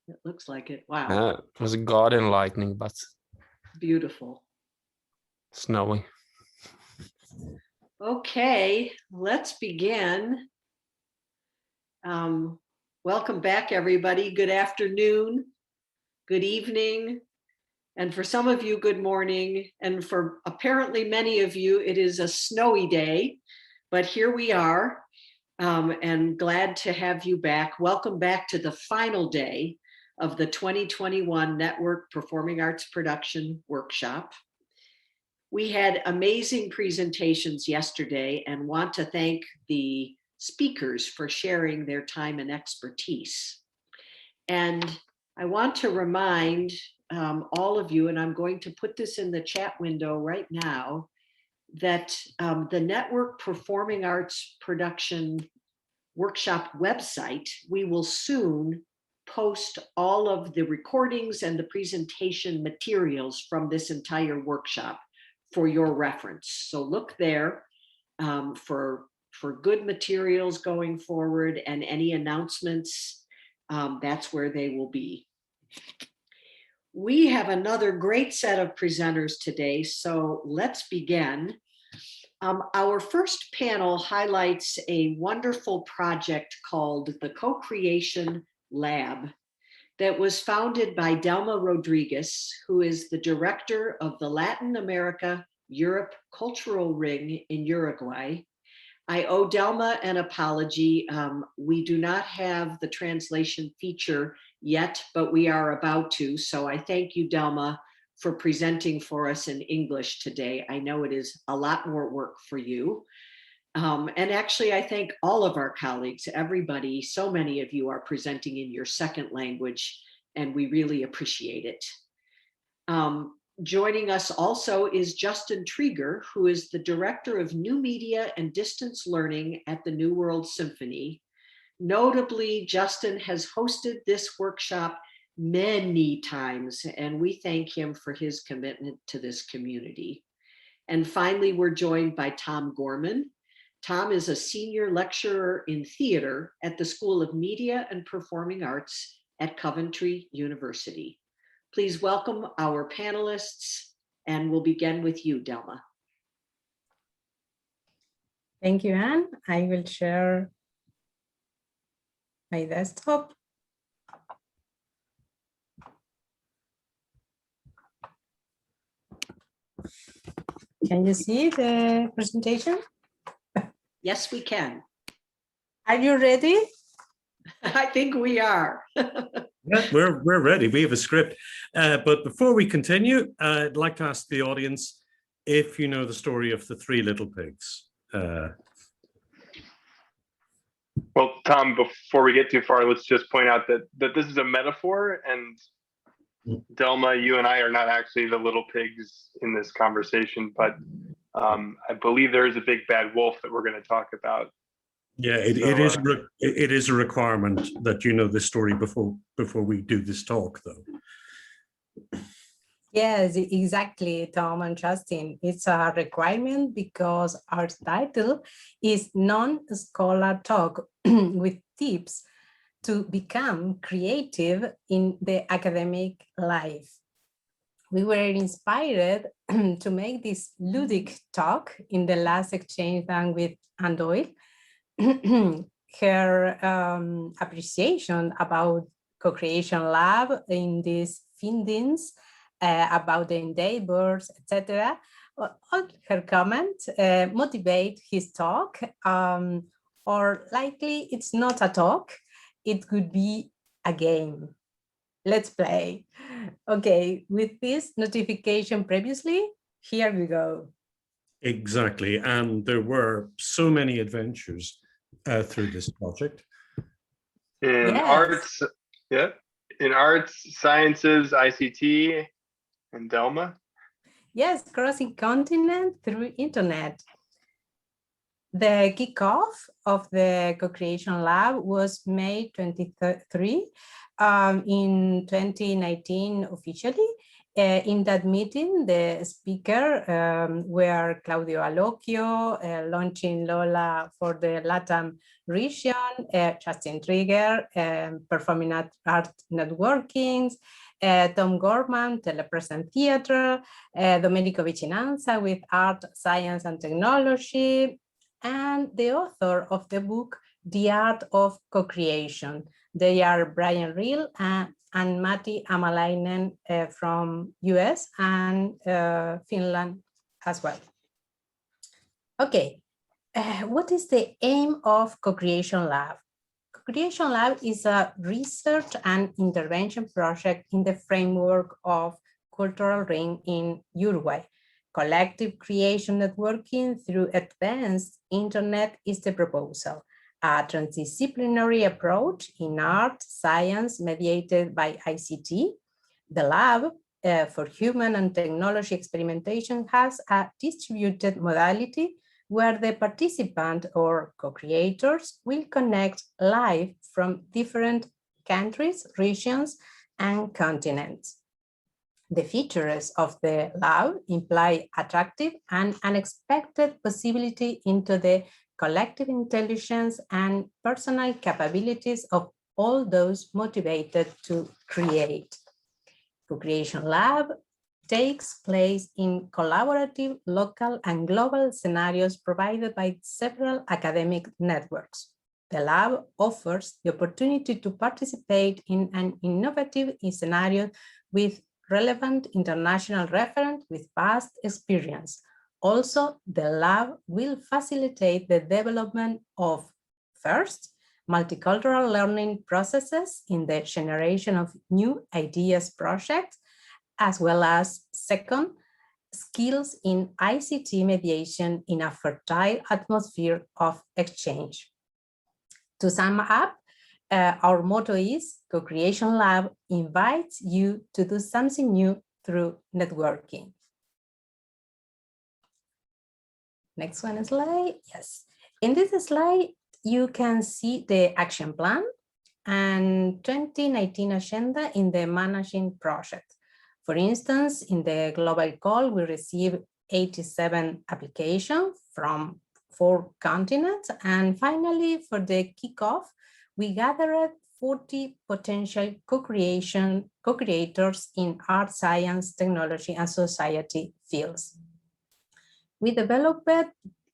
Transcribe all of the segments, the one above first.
It looks like it. Wow. It was God and lightning, but Beautiful. snowy. Okay, let's begin. Welcome back, everybody. Good afternoon, good evening, and for some of you, good morning. And for apparently many of you, it is a snowy day, but here we are, and glad to have you back. Welcome back to the final day of the 2021 Network Performing Arts Production Workshop. We had amazing presentations yesterday and want to thank the speakers for sharing their time and expertise. And I want to remind all of you, and I'm going to put this in the chat window right now, that the Network Performing Arts Production Workshop website, we will soon post all of the recordings and the presentation materials from this entire workshop for your reference. So look there for good materials going forward, and any announcements, that's where they will be. We have another great set of presenters today, so let's begin. Our first panel highlights a wonderful project called the Co-Creation Lab that was founded by Delma Rodriguez, who is the director of the Latin America Europe Cultural Ring in Uruguay. I owe Delma an apology. We do not have the translation feature yet, but we are about to. So I thank you, Delma, for presenting for us in English today. I know it is a lot more work for you. And actually, I thank all of our colleagues, everybody, so many of you are presenting in your second language, and we really appreciate it. Joining us also is Justin Trieger, who is the Director of New Media and Distance Learning at the New World Symphony. Notably, Justin has hosted this workshop many times, and we thank him for his commitment to this community. And finally, we're joined by Tom Gorman. Tom is a senior lecturer in theater at the School of Media and Performing Arts at Coventry University. Please welcome our panelists, and we'll begin with you, Delma. Thank you, Anne. I will share my desktop. Can you see the presentation? Yes, we can. Are you ready? I think we are. Yeah, we're ready. We have a script. But before we continue, I'd like to ask the audience if you know the story of the Three Little Pigs. Well, Tom, before we get too far, let's just point out that this is a metaphor, and Delma, you and I are not actually the little pigs in this conversation, but I believe there is a big bad wolf that we're going to talk about. Yeah, it is a requirement that you know this story before we do this talk, though. Yes, exactly, Tom and Justin. It's a requirement because our title is Non-Scholar Talk with Tips to Become Creative in the Academic Life. We were inspired to make this ludic talk in the last exchange done with Anne Doyle. Her appreciation about Co-Creation Lab in these findings, about the endeavors, etc. All her comments motivate his talk, or likely it's not a talk, it could be a game. Let's play. Okay, with this notification previously, here we go. Exactly, and there were so many adventures through this project. In Yes. arts, yeah, in arts, sciences, ICT, and Delma. Yes, crossing continent through internet. The kickoff of the Co-Creation Lab was May 23 in 2019 officially, In that meeting, the speaker were Claudio Alocchio, launching Lola for the LATAM region, Justin Trigger, performing art networkings, Tom Gorman, Telepresent Theater, Domenico Vicinanza with art, science, and technology, and the author of the book, The Art of Co-Creation. They are Brian Reel and Matti Amalainen from US and Finland as well. Okay, what is the aim of Co-Creation Lab? Co-Creation Lab is a research and intervention project in the framework of Cultural Ring in Uruguay. Collective creation networking through advanced internet is the proposal. A transdisciplinary approach in art, science, mediated by ICT. The lab for human and technology experimentation has a distributed modality where the participant or co-creators will connect live from different countries, regions, and continents. The features of the lab imply attractive and unexpected possibility into the collective intelligence and personal capabilities of all those motivated to create. Co-Creation Lab takes place in collaborative, local, and global scenarios provided by several academic networks. The lab offers the opportunity to participate in an innovative scenario with relevant international reference with past experience. Also, the lab will facilitate the development of, first, multicultural learning processes in the generation of new ideas projects, as well as, second, skills in ICT mediation in a fertile atmosphere of exchange. To sum up, our motto is Co-Creation Lab invites you to do something new through networking. Next one slide, yes. In this slide, you can see the action plan and 2019 agenda in the managing project. For instance, in the global call, we received 87 applications from 4 continents. And finally, for the kickoff, we gathered 40 potential co-creators in art, science, technology, and society fields. We developed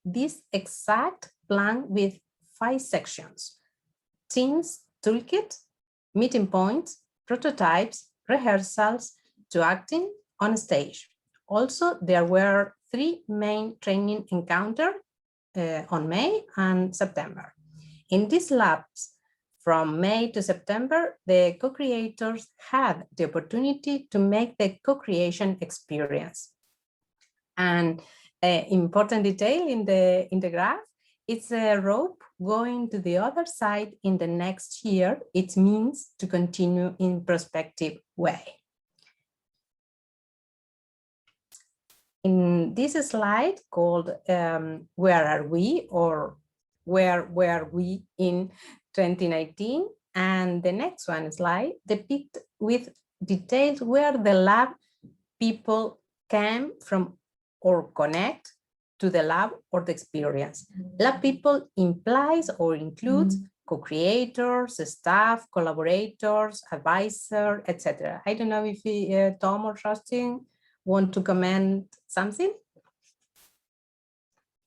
this exact plan with 5 sections: teams, toolkit, meeting points, prototypes, rehearsals, to acting on stage. Also, there were 3 main training encounters on May and September. In these labs, from May to September, the co-creators had the opportunity to make the co-creation experience. And important detail in the graph, it's a rope going to the other side in the next year. It means to continue in prospective way. In this slide called Where Are We, or Where Were We in 2019, and the next one slide depict with details where the lab people came from or connect to the lab or the experience. Lab people implies or includes co-creators, staff, collaborators, advisor, etc. I don't know if Tom or Justin want to comment something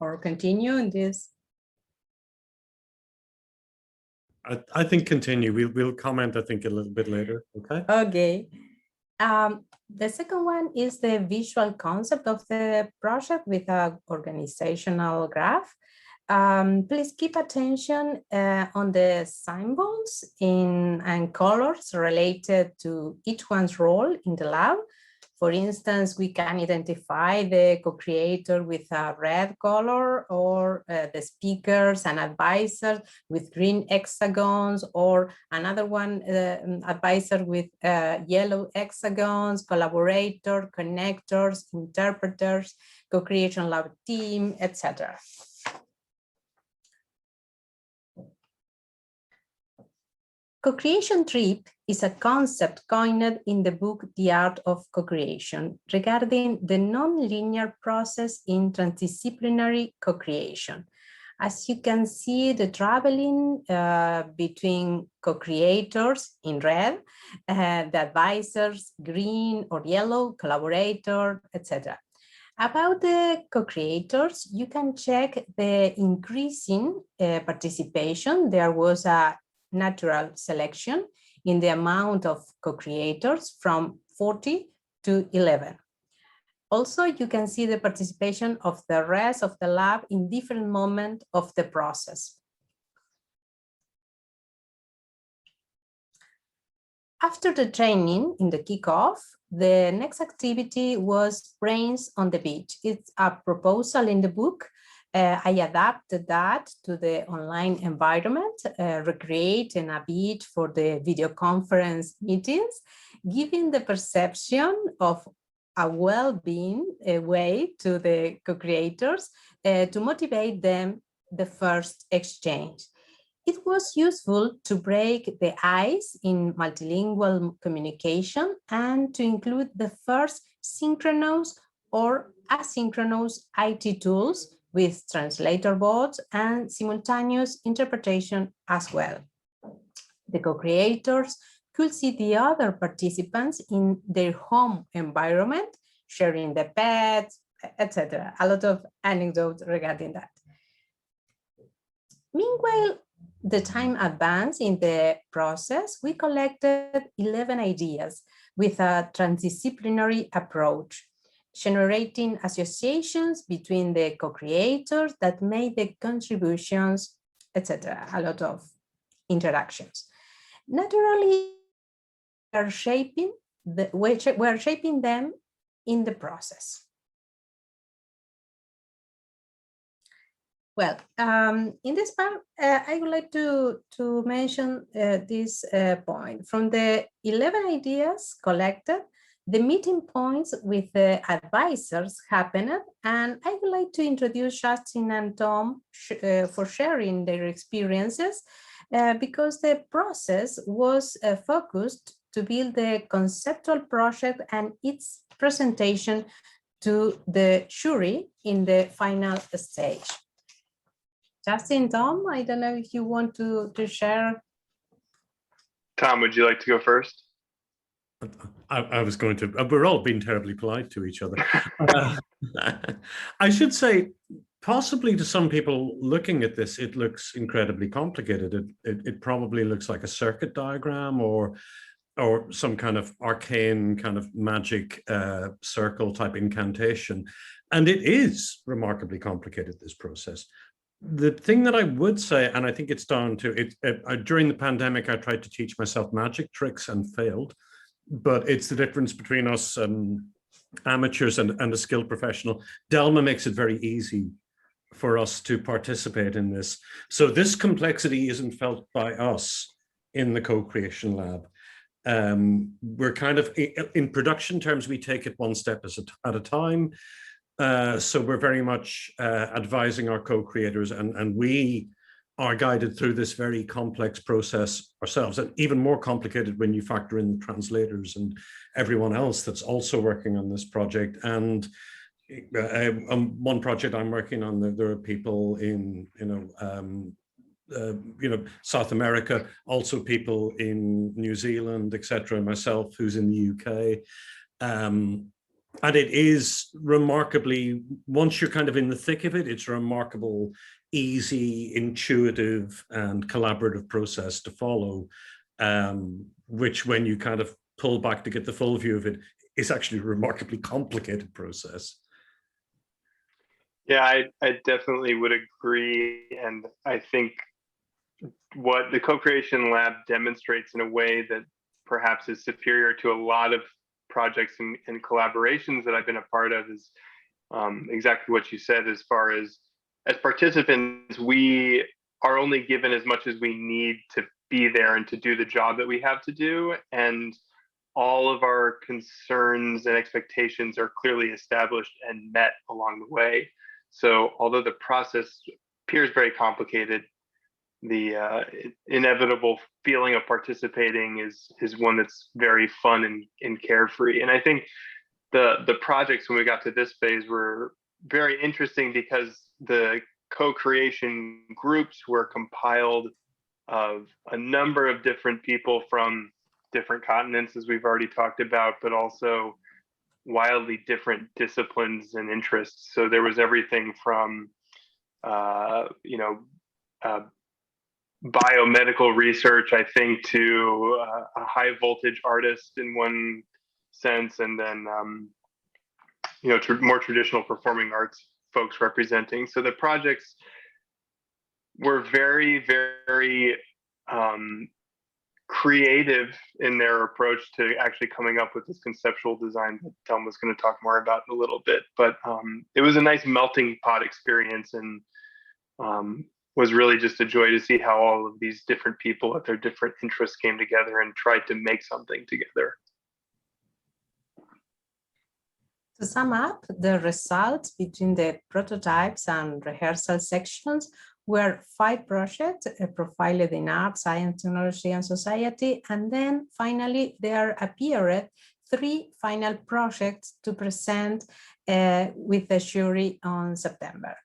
or continue in this. I think continue. We'll comment, I think, a little bit later. Okay. Okay. The second one is the visual concept of the project with an organizational graph. Please keep attention on the symbols and colors related to each one's role in the lab. For instance, we can identify the co-creator with a red color, or the speakers and advisors with green hexagons, or another one, advisor with yellow hexagons, collaborator, connectors, interpreters, co-creation lab team, etc. Co-creation trip is a concept coined in the book The Art of Co-creation regarding the non-linear process in transdisciplinary co-creation. As you can see, the traveling between co-creators in red, the advisors green or yellow, collaborator, etc. About the co-creators, you can check the increasing participation. There was a natural selection in the amount of co-creators from 40 to 11. Also, you can see the participation of the rest of the lab in different moments of the process. After the training in the kickoff, the next activity was Brains on the Beach. It's a proposal in the book. I adapted that to the online environment, recreating a beach for the video conference meetings, giving the perception of a well-being way to the co-creators to motivate them the first exchange. It was useful to break the ice in multilingual communication and to include the first synchronous or asynchronous IT tools with translator bots and simultaneous interpretation as well. The co-creators could see the other participants in their home environment, sharing the pets, etc. A lot of anecdotes regarding that. Meanwhile, the time advanced in the process, we collected 11 ideas with a transdisciplinary approach, generating associations between the co-creators that made the contributions, etc. A lot of interactions. Naturally, we're shaping them in the process. Well, in this part, I would like to mention this point. From the 11 ideas collected, the meeting points with the advisors happened, and I would like to introduce Justin and Tom for sharing their experiences because the process was focused to build the conceptual project and its presentation to the jury in the final stage. Justin, Tom, I don't know if you want to share. Tom, would you like to go first? I was going to, we're all being terribly polite to each other. I should say, possibly to some people looking at this, it looks incredibly complicated. It probably looks like a circuit diagram or some kind of arcane kind of magic circle type incantation. And it is remarkably complicated, this process. The thing that I would say, and I think it's down to it, during the pandemic, I tried to teach myself magic tricks and failed, but it's the difference between us amateurs and a skilled professional. Delma makes it very easy for us to participate in this. So this complexity isn't felt by us in the co-creation lab. We're kind of, in production terms, we take it one step at a time. So we're very much advising our co-creators, and we are guided through this very complex process ourselves, and even more complicated when you factor in the translators and everyone else that's also working on this project. And one project I'm working on, there are people in South America, also people in New Zealand, etc. Myself, who's in the UK. And it is remarkably, once you're kind of in the thick of it, it's a remarkable, easy, intuitive, and collaborative process to follow, which when you kind of pull back to get the full view of it, is actually a remarkably complicated process. Yeah, I definitely would agree. And I think what the co-creation lab demonstrates in a way that perhaps is superior to a lot of projects and collaborations that I've been a part of is exactly what you said. As far as participants, we are only given as much as we need to be there and to do the job that we have to do. And all of our concerns and expectations are clearly established and met along the way. So although the process appears very complicated, inevitable feeling of participating is one that's very fun and carefree. And I think the projects when we got to this phase were very interesting because the co-creation groups were compiled of a number of different people from different continents, as we've already talked about, but also wildly different disciplines and interests. So there was everything from biomedical research, I think, to a high voltage artist in one sense, and then more traditional performing arts folks representing. So the projects were very, very creative in their approach to actually coming up with this conceptual design that Tom was going to talk more about in a little bit. But it was a nice melting pot experience, and was really just a joy to see how all of these different people with their different interests came together and tried to make something together. To sum up, the results between the prototypes and rehearsal sections were 5 projects profiled in art, science, technology, and society. And then finally, there appeared 3 final projects to present with the jury on September.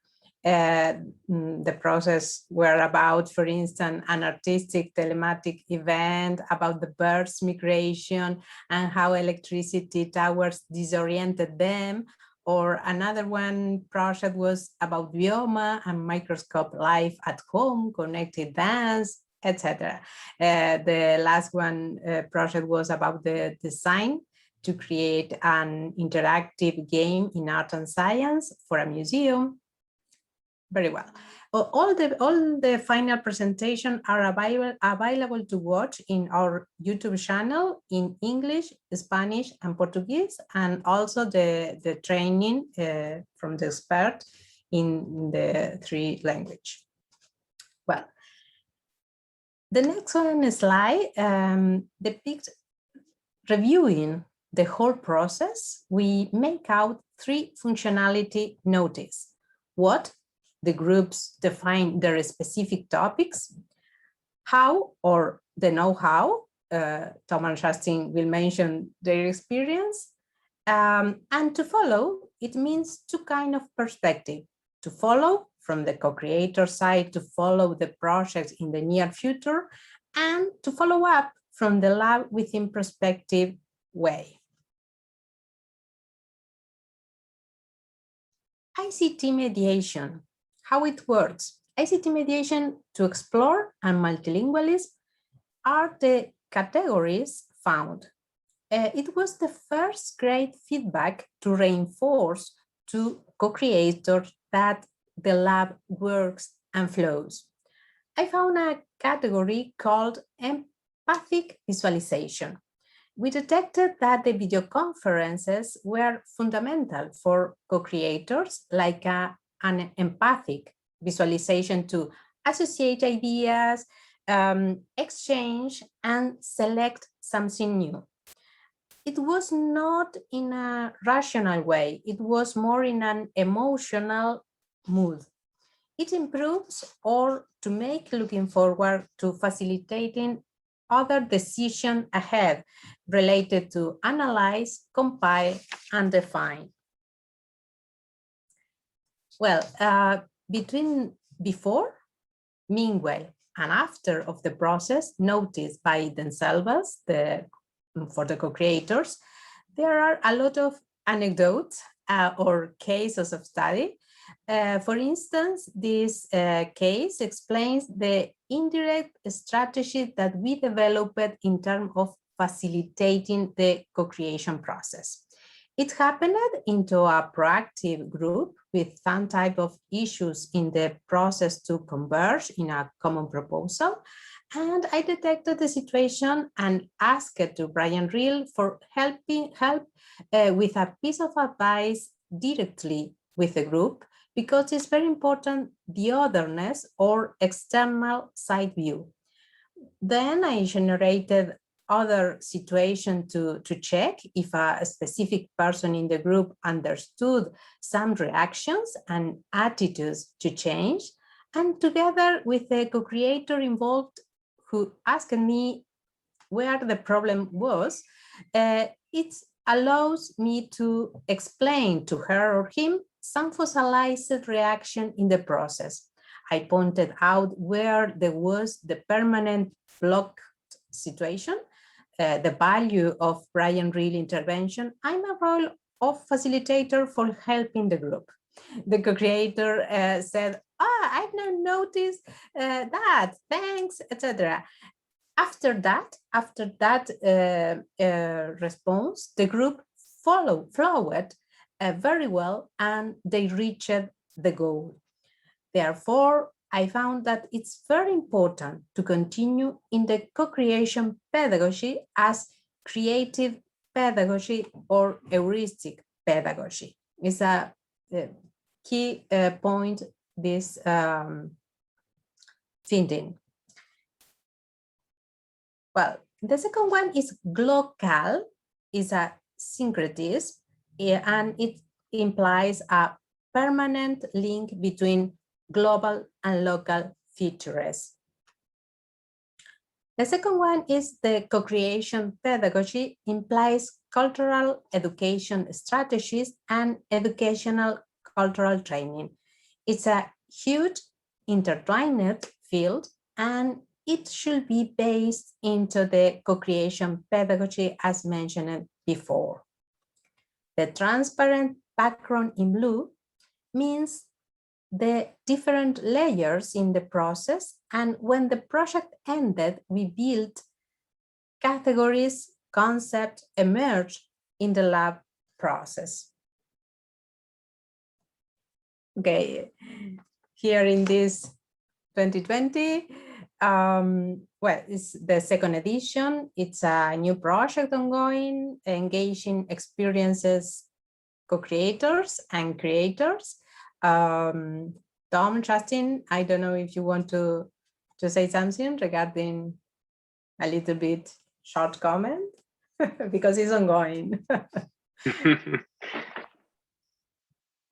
The process were about, for instance, an artistic telematic event about the birds' migration and how electricity towers disoriented them, or another one project was about bioma and microscope life at home, connected dance, etc. The last one project was about the design to create an interactive game in art and science for a museum. Very well. All the final presentation are available to watch in our YouTube channel in English, Spanish, and Portuguese, and also the training from the expert in the 3 languages. Well, the next one slide depicts reviewing the whole process. We make out 3 functionality notice. What? The groups define their specific topics, how or the know-how, Tom and Justin will mention their experience, and to follow, it means 2 kinds of perspective. To follow from the co-creator side, to follow the project in the near future, and to follow up from the lab within perspective way. ICT mediation. How it works. ICT mediation to explore and multilingualism are the categories found. It was the first great feedback to reinforce to co-creators that the lab works and flows. I found a category called empathic visualization. We detected that the video conferences were fundamental for co-creators, like an empathic visualization to associate ideas, exchange, and select something new. It was not in a rational way, it was more in an emotional mood. It improves or to make looking forward to facilitating other decisions ahead related to analyze, compile, and define. Well, between before, meanwhile, and after of the process noticed by themselves, for the co-creators, there are a lot of anecdotes or cases of study. For instance, this case explains the indirect strategy that we developed in terms of facilitating the co-creation process. It happened into a proactive group with some type of issues in the process to converge in a common proposal. And I detected the situation and asked to Brian Reel for help with a piece of advice directly with the group, because it's very important, the otherness or external side view. Then I generated other situation to check if a specific person in the group understood some reactions and attitudes to change. And together with the co-creator involved, who asked me where the problem was, it allows me to explain to her or him some fossilized reaction in the process. I pointed out where there was the permanent blocked situation, the value of Brian Real intervention, and a role of facilitator for helping the group. The co-creator said, I've not noticed that, thanks, etc. After that response, the group flowed very well, and they reached the goal. Therefore, I found that it's very important to continue in the co-creation pedagogy as creative pedagogy or heuristic pedagogy. It's a key point, this finding. Well, the second one is glocal, is a syncretism, and it implies a permanent link between global and local features. The second one is the co-creation pedagogy implies cultural education strategies and educational cultural training. It's a huge intertwined field, and it should be based into the co-creation pedagogy as mentioned before. The transparent background in blue means the different layers in the process, and when the project ended, we built categories, concepts emerged in the lab process. Okay, here in this 2020, well, it's the second edition. It's a new project ongoing, engaging experiences, co-creators and creators. Tom, Justin, I don't know if you want to say something regarding a little bit short comment, because it's ongoing.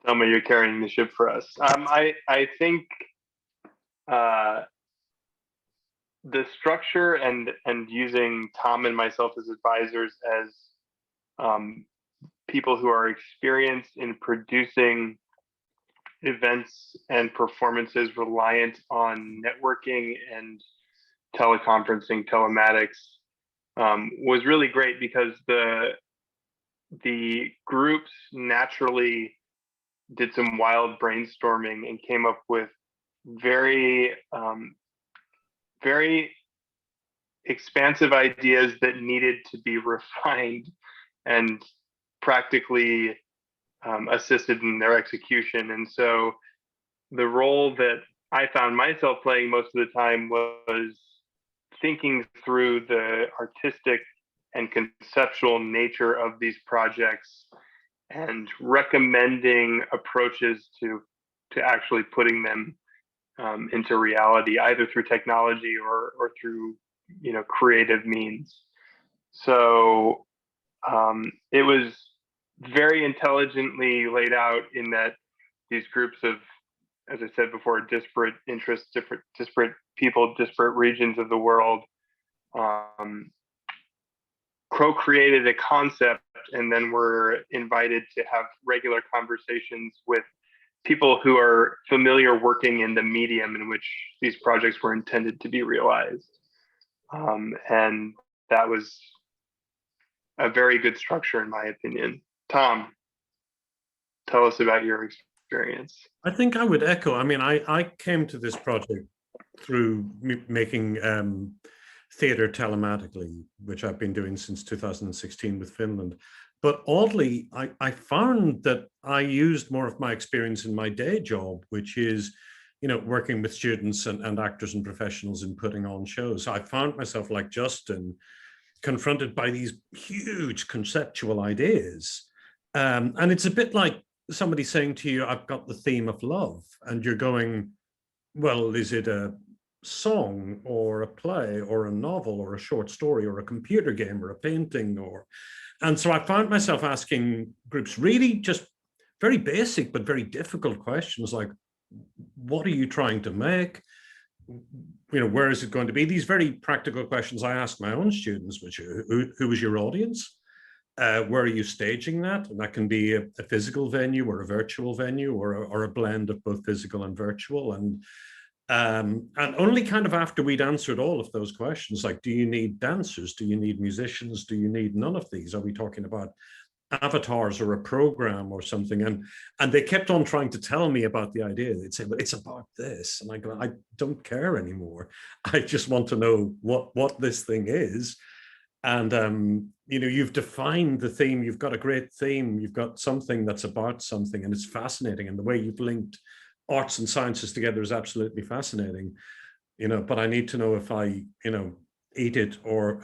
Thelma, you're carrying the ship for us. I think the structure and using Tom and myself as advisors, as people who are experienced in producing events and performances reliant on networking and teleconferencing, telematics, was really great, because the groups naturally did some wild brainstorming and came up with very very expansive ideas that needed to be refined and practically assisted in their execution. And so the role that I found myself playing most of the time was thinking through the artistic and conceptual nature of these projects and recommending approaches to actually putting them into reality, either through technology or through creative means. So it was very intelligently laid out, in that these groups of, as I said before, disparate interests, disparate people, disparate regions of the world, co-created a concept, and then were invited to have regular conversations with people who are familiar working in the medium in which these projects were intended to be realized. And that was a very good structure, in my opinion. Tom, tell us about your experience. I think I would echo. I mean, I came to this project through making theatre telematically, which I've been doing since 2016 with Finland. But oddly, I found that I used more of my experience in my day job, which is, working with students and actors and professionals in putting on shows. I found myself, like Justin, confronted by these huge conceptual ideas. And it's a bit like somebody saying to you, I've got the theme of love. And you're going, well, is it a song or a play or a novel or a short story or a computer game or a painting? And so I found myself asking groups really just very basic but very difficult questions, like, what are you trying to make? Where is it going to be? These very practical questions I ask my own students, which who is your audience? Where are you staging that? And that can be a physical venue or a virtual venue or a blend of both physical and virtual. And only kind of after we'd answered all of those questions, like, do you need dancers? Do you need musicians? Do you need none of these? Are we talking about avatars or a program or something? And they kept on trying to tell me about the idea. They'd say, well, it's about this. And I go, I don't care anymore. I just want to know what this thing is. And you've defined the theme. You've got a great theme. You've got something that's about something, and it's fascinating. And the way you've linked arts and sciences together is absolutely fascinating. But I need to know if I eat it or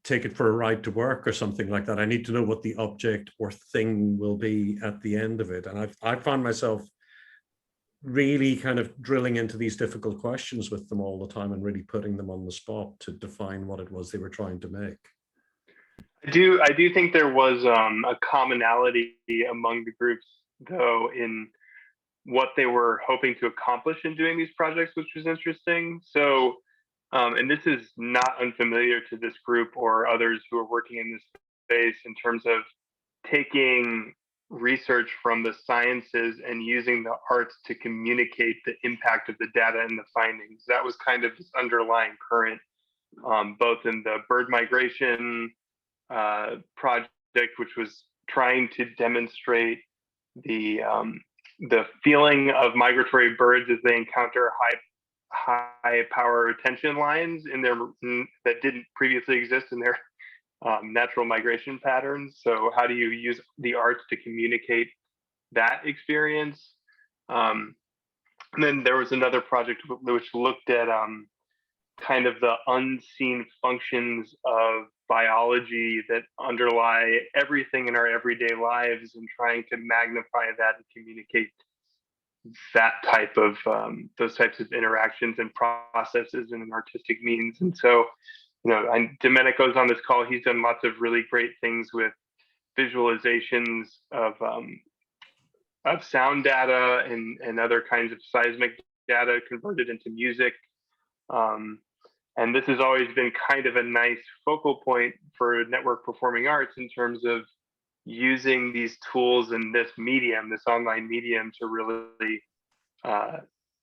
take it for a ride to work or something like that. I need to know what the object or thing will be at the end of it. And I found myself really kind of drilling into these difficult questions with them all the time and really putting them on the spot to define what it was they were trying to make. I do think there was a commonality among the groups, though, in what they were hoping to accomplish in doing these projects, which was interesting. So, and this is not unfamiliar to this group or others who are working in this space in terms of taking research from the sciences and using the arts to communicate the impact of the data and the findings. That was kind of this underlying current, both in the bird migration project, which was trying to demonstrate the feeling of migratory birds as they encounter high power retention lines that didn't previously exist in their natural migration patterns. So how do you use the arts to communicate that experience? And then there was another project which looked at kind of the unseen functions of biology that underlie everything in our everyday lives, and trying to magnify that and communicate that type of those types of interactions and processes in an artistic means. And so, and Domenico's on this call. He's done lots of really great things with visualizations of sound data and other kinds of seismic data converted into music. And this has always been kind of a nice focal point for network performing arts in terms of using these tools in this medium, this online medium, to really,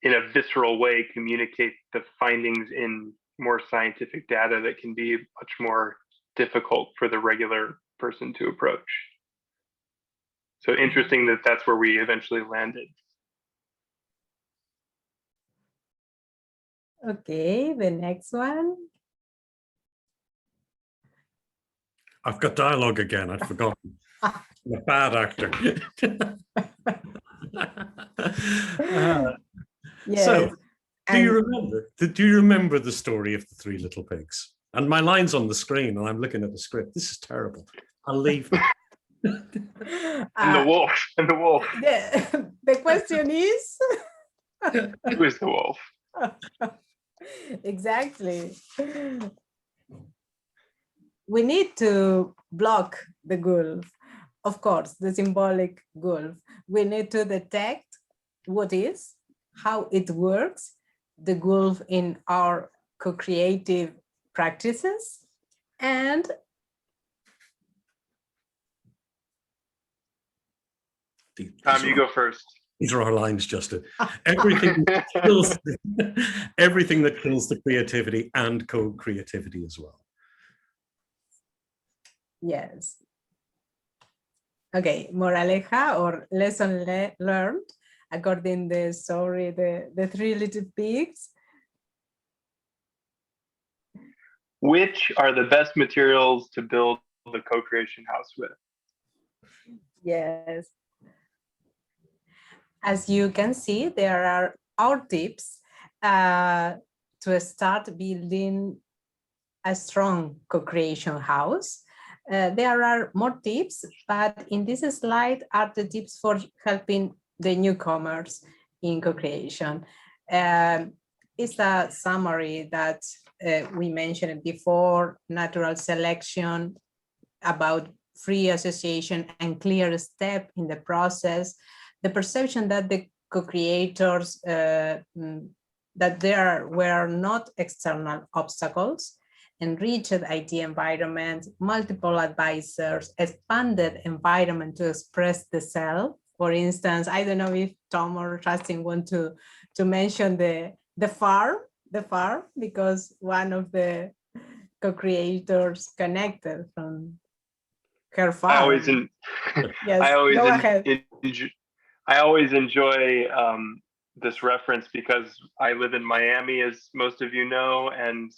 in a visceral way, communicate the findings in more scientific data that can be much more difficult for the regular person to approach. So interesting that that's where we eventually landed. Okay, the next one. I've got dialogue again. I'd forgotten. I'm a bad actor. Yes. So, do you remember the story of the Three Little Pigs? And my line's on the screen, and I'm looking at the script. This is terrible. I'll leave. And the wolf. And the wolf. The question is, who is the wolf? Exactly. We need to block the wolf, of course, the symbolic wolf. We need to detect what is, how it works, the wolf in our co-creative practices, and Tom, you go first. These are our lines, Justin. Everything that kills the creativity and co-creativity as well. Yes. Okay, moraleja or lesson learned, according to the story, the Three Little Pigs. Which are the best materials to build the co-creation house with? Yes. As you can see, there are our tips to start building a strong co-creation house. There are more tips, but in this slide are the tips for helping the newcomers in co-creation. It's a summary that we mentioned before: natural selection, about free association and clear step in the process, the perception that the co-creators, that there were not external obstacles, enriched idea environment, multiple advisors, expanded environment to express the self. For instance, I don't know if Tom or Justin want to mention the farm, because one of the co-creators connected from her farm. Yes, go ahead. I always enjoy this reference because I live in Miami, as most of you know, and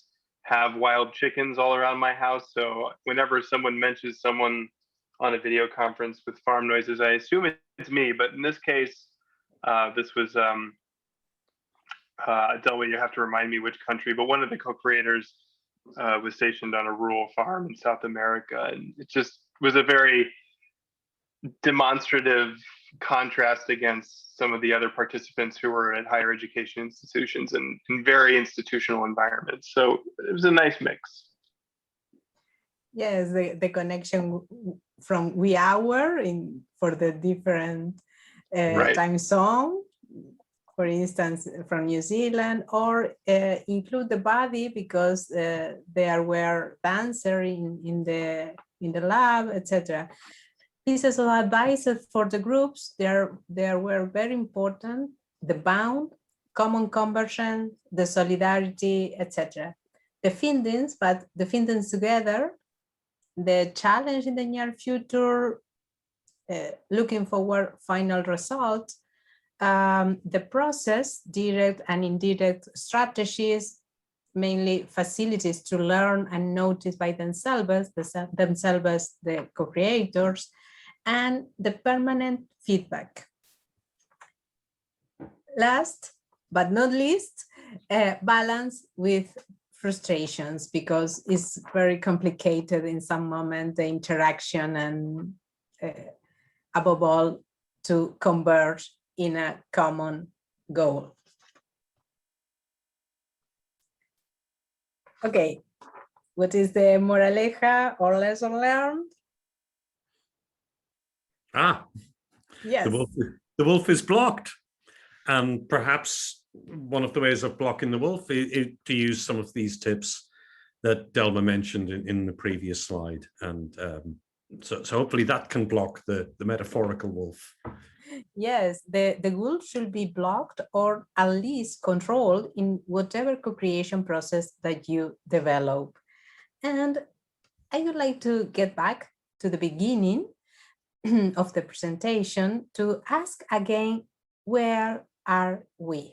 have wild chickens all around my house. So whenever someone mentions someone on a video conference with farm noises, I assume it's me. But in this case, this was Delma, you have to remind me which country, but one of the co-creators was stationed on a rural farm in South America. And it just was a very demonstrative contrast against some of the other participants who were at higher education institutions and in very institutional environments. So it was a nice mix. Yes, the connection from we hour for the different time zone, for instance, from New Zealand, or include the body because there were dancers in the lab, etc. Pieces of advice for the groups, there were very important: the bound, common conversion, the solidarity, etc. The findings, but the findings together, the challenge in the near future, looking forward final results, the process, direct and indirect strategies, mainly facilities to learn and notice by themselves, the co-creators, and the permanent feedback. Last but not least, balance with frustrations, because it's very complicated in some moment, the interaction, and above all, to converge in a common goal. Okay, what is the moraleja or lesson learned? Yes. The wolf is blocked. And perhaps one of the ways of blocking the wolf is to use some of these tips that Delma mentioned in the previous slide. And so hopefully that can block the metaphorical wolf. Yes, the wolf should be blocked or at least controlled in whatever co-creation process that you develop. And I would like to get back to the beginning of the presentation to ask again, where are we?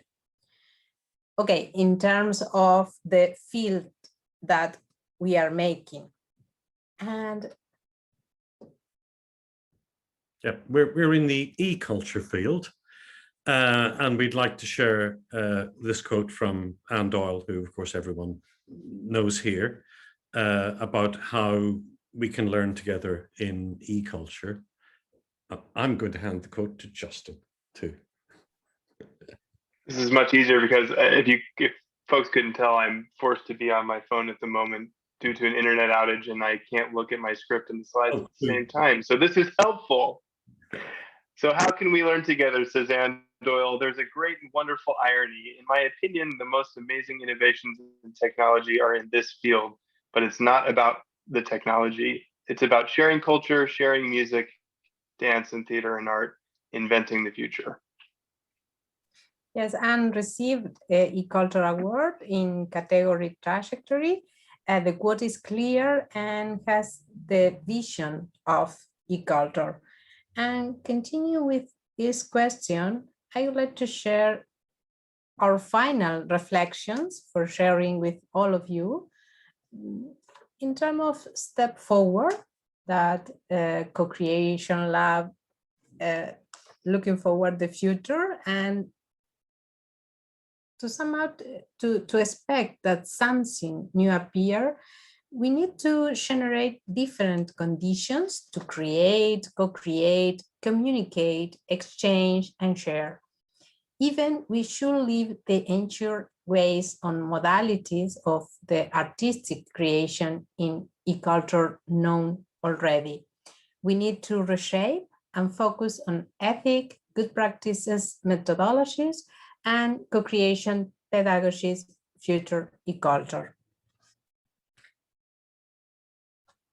Okay, in terms of the field that we are making. And yeah, we're in the e-culture field, and we'd like to share this quote from Anne Doyle, who of course everyone knows here, about how we can learn together in e-culture. I'm going to hand the quote to Justin too. This is much easier because if folks couldn't tell, I'm forced to be on my phone at the moment due to an internet outage, and I can't look at my script and the slides at the same time. So this is helpful. So how can we learn together, says Anne Doyle. There's a great and wonderful irony. In my opinion, the most amazing innovations in technology are in this field, but it's not about the technology. It's about sharing culture, sharing music, dance and theater and art, inventing the future. Yes, Anne received an e-culture award in category trajectory. The quote is clear and has the vision of e-culture. And continue with this question, I would like to share our final reflections for sharing with all of you in terms of step forward that co-creation lab looking forward the future, and to sum up, to expect that something new appear, we need to generate different conditions to create, co-create, communicate, exchange, and share. Even we should leave the ancient ways on modalities of the artistic creation in e-culture known already. We need to reshape and focus on ethic, good practices, methodologies, and co-creation pedagogies, future e-culture.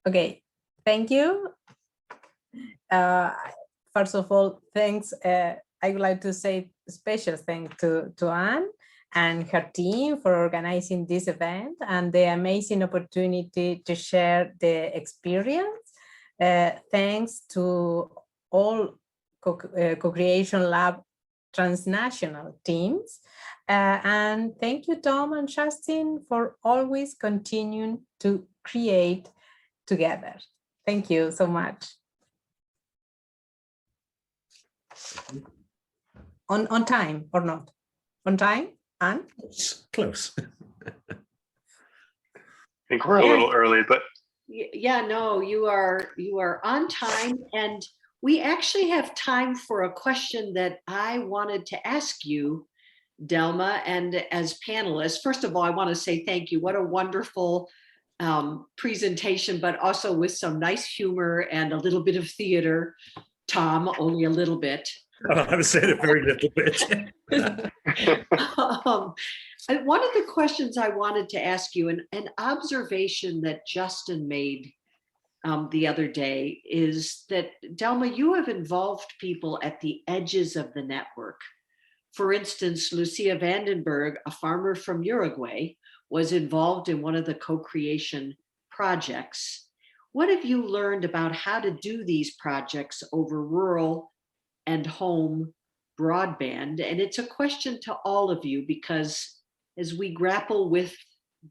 Okay, thank you. First of all, thanks. I would like to say a special thanks to Anne and her team for organizing this event and the amazing opportunity to share the experience. Thanks to all Co-Creation Lab transnational teams. And thank you, Tom and Justin, for always continuing to create together. Thank you so much. On time or not? On time, Anne? Close. I think we're a little early, but Yeah, no, you are on time, and we actually have time for a question that I wanted to ask you, Delma, and as panelists. First of all, I want to say thank you. What a wonderful presentation, but also with some nice humor and a little bit of theater. Tom, only a little bit. I was saying a very little bit. One of the questions I wanted to ask you, an observation that Justin made the other day, is that, Delma, you have involved people at the edges of the network. For instance, Lucia Vandenberg, a farmer from Uruguay, was involved in one of the co-creation projects. What have you learned about how to do these projects over rural and home broadband? And it's a question to all of you, because as we grapple with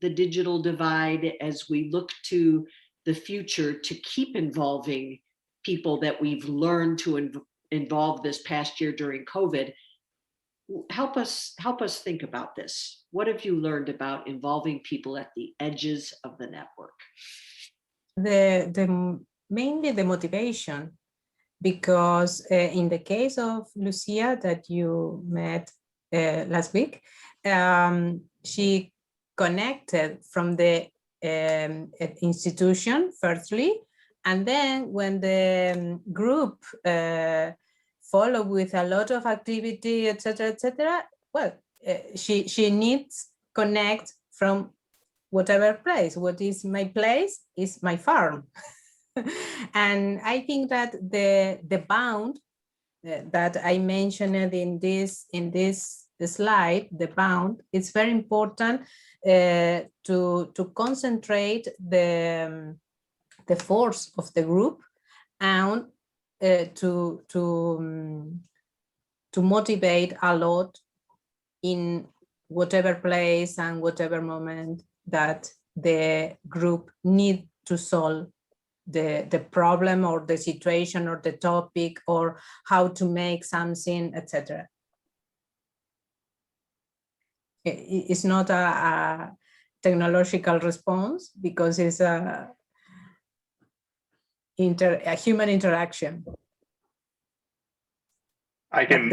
the digital divide, as we look to the future to keep involving people that we've learned to involve this past year during COVID, help us think about this. What have you learned about involving people at the edges of the network? Mainly the motivation, because in the case of Lucia that you met last week, she connected from the institution firstly, and then when the group followed with a lot of activity, etc., well, she needs connect from whatever place. What is my place is my farm. And I think that the bound that I mentioned in this slide, the bound, it's very important to concentrate the force of the group and to motivate a lot in whatever place and whatever moment that the group need to solve the problem or the situation or the topic or how to make something, etc. It's not a technological response, because it's a human interaction. I can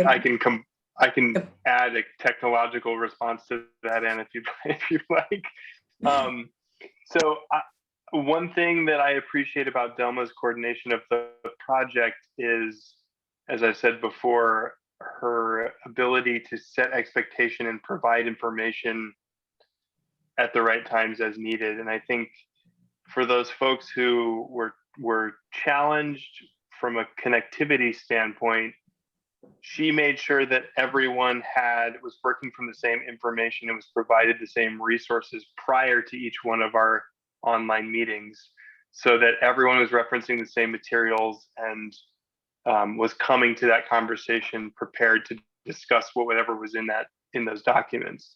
add a technological response to that, Anne, if you like. So one thing that I appreciate about Delma's coordination of the project is, as I said before, her ability to set expectation and provide information at the right times as needed. And I think for those folks who were challenged from a connectivity standpoint, she made sure that everyone was working from the same information and was provided the same resources prior to each one of our online meetings, so that everyone was referencing the same materials and was coming to that conversation prepared to discuss whatever was in those documents.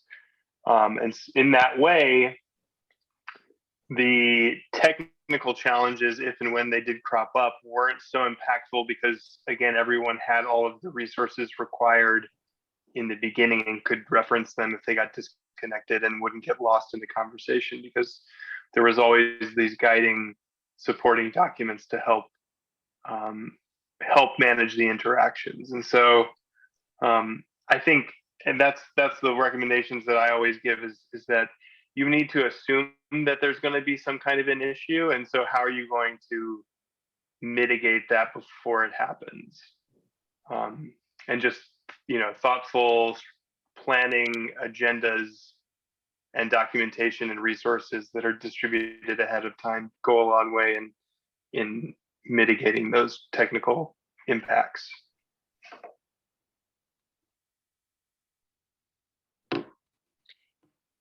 And in that way, the technical challenges, if and when they did crop up, weren't so impactful, because again, everyone had all of the resources required in the beginning and could reference them if they got disconnected and wouldn't get lost in the conversation, because there was always these guiding, supporting documents to help manage the interactions. And so I think, and that's the recommendations that I always give, is that you need to assume that there's going to be some kind of an issue. And so how are you going to mitigate that before it happens? and just, thoughtful planning agendas and documentation and resources that are distributed ahead of time go a long way in mitigating those technical impacts.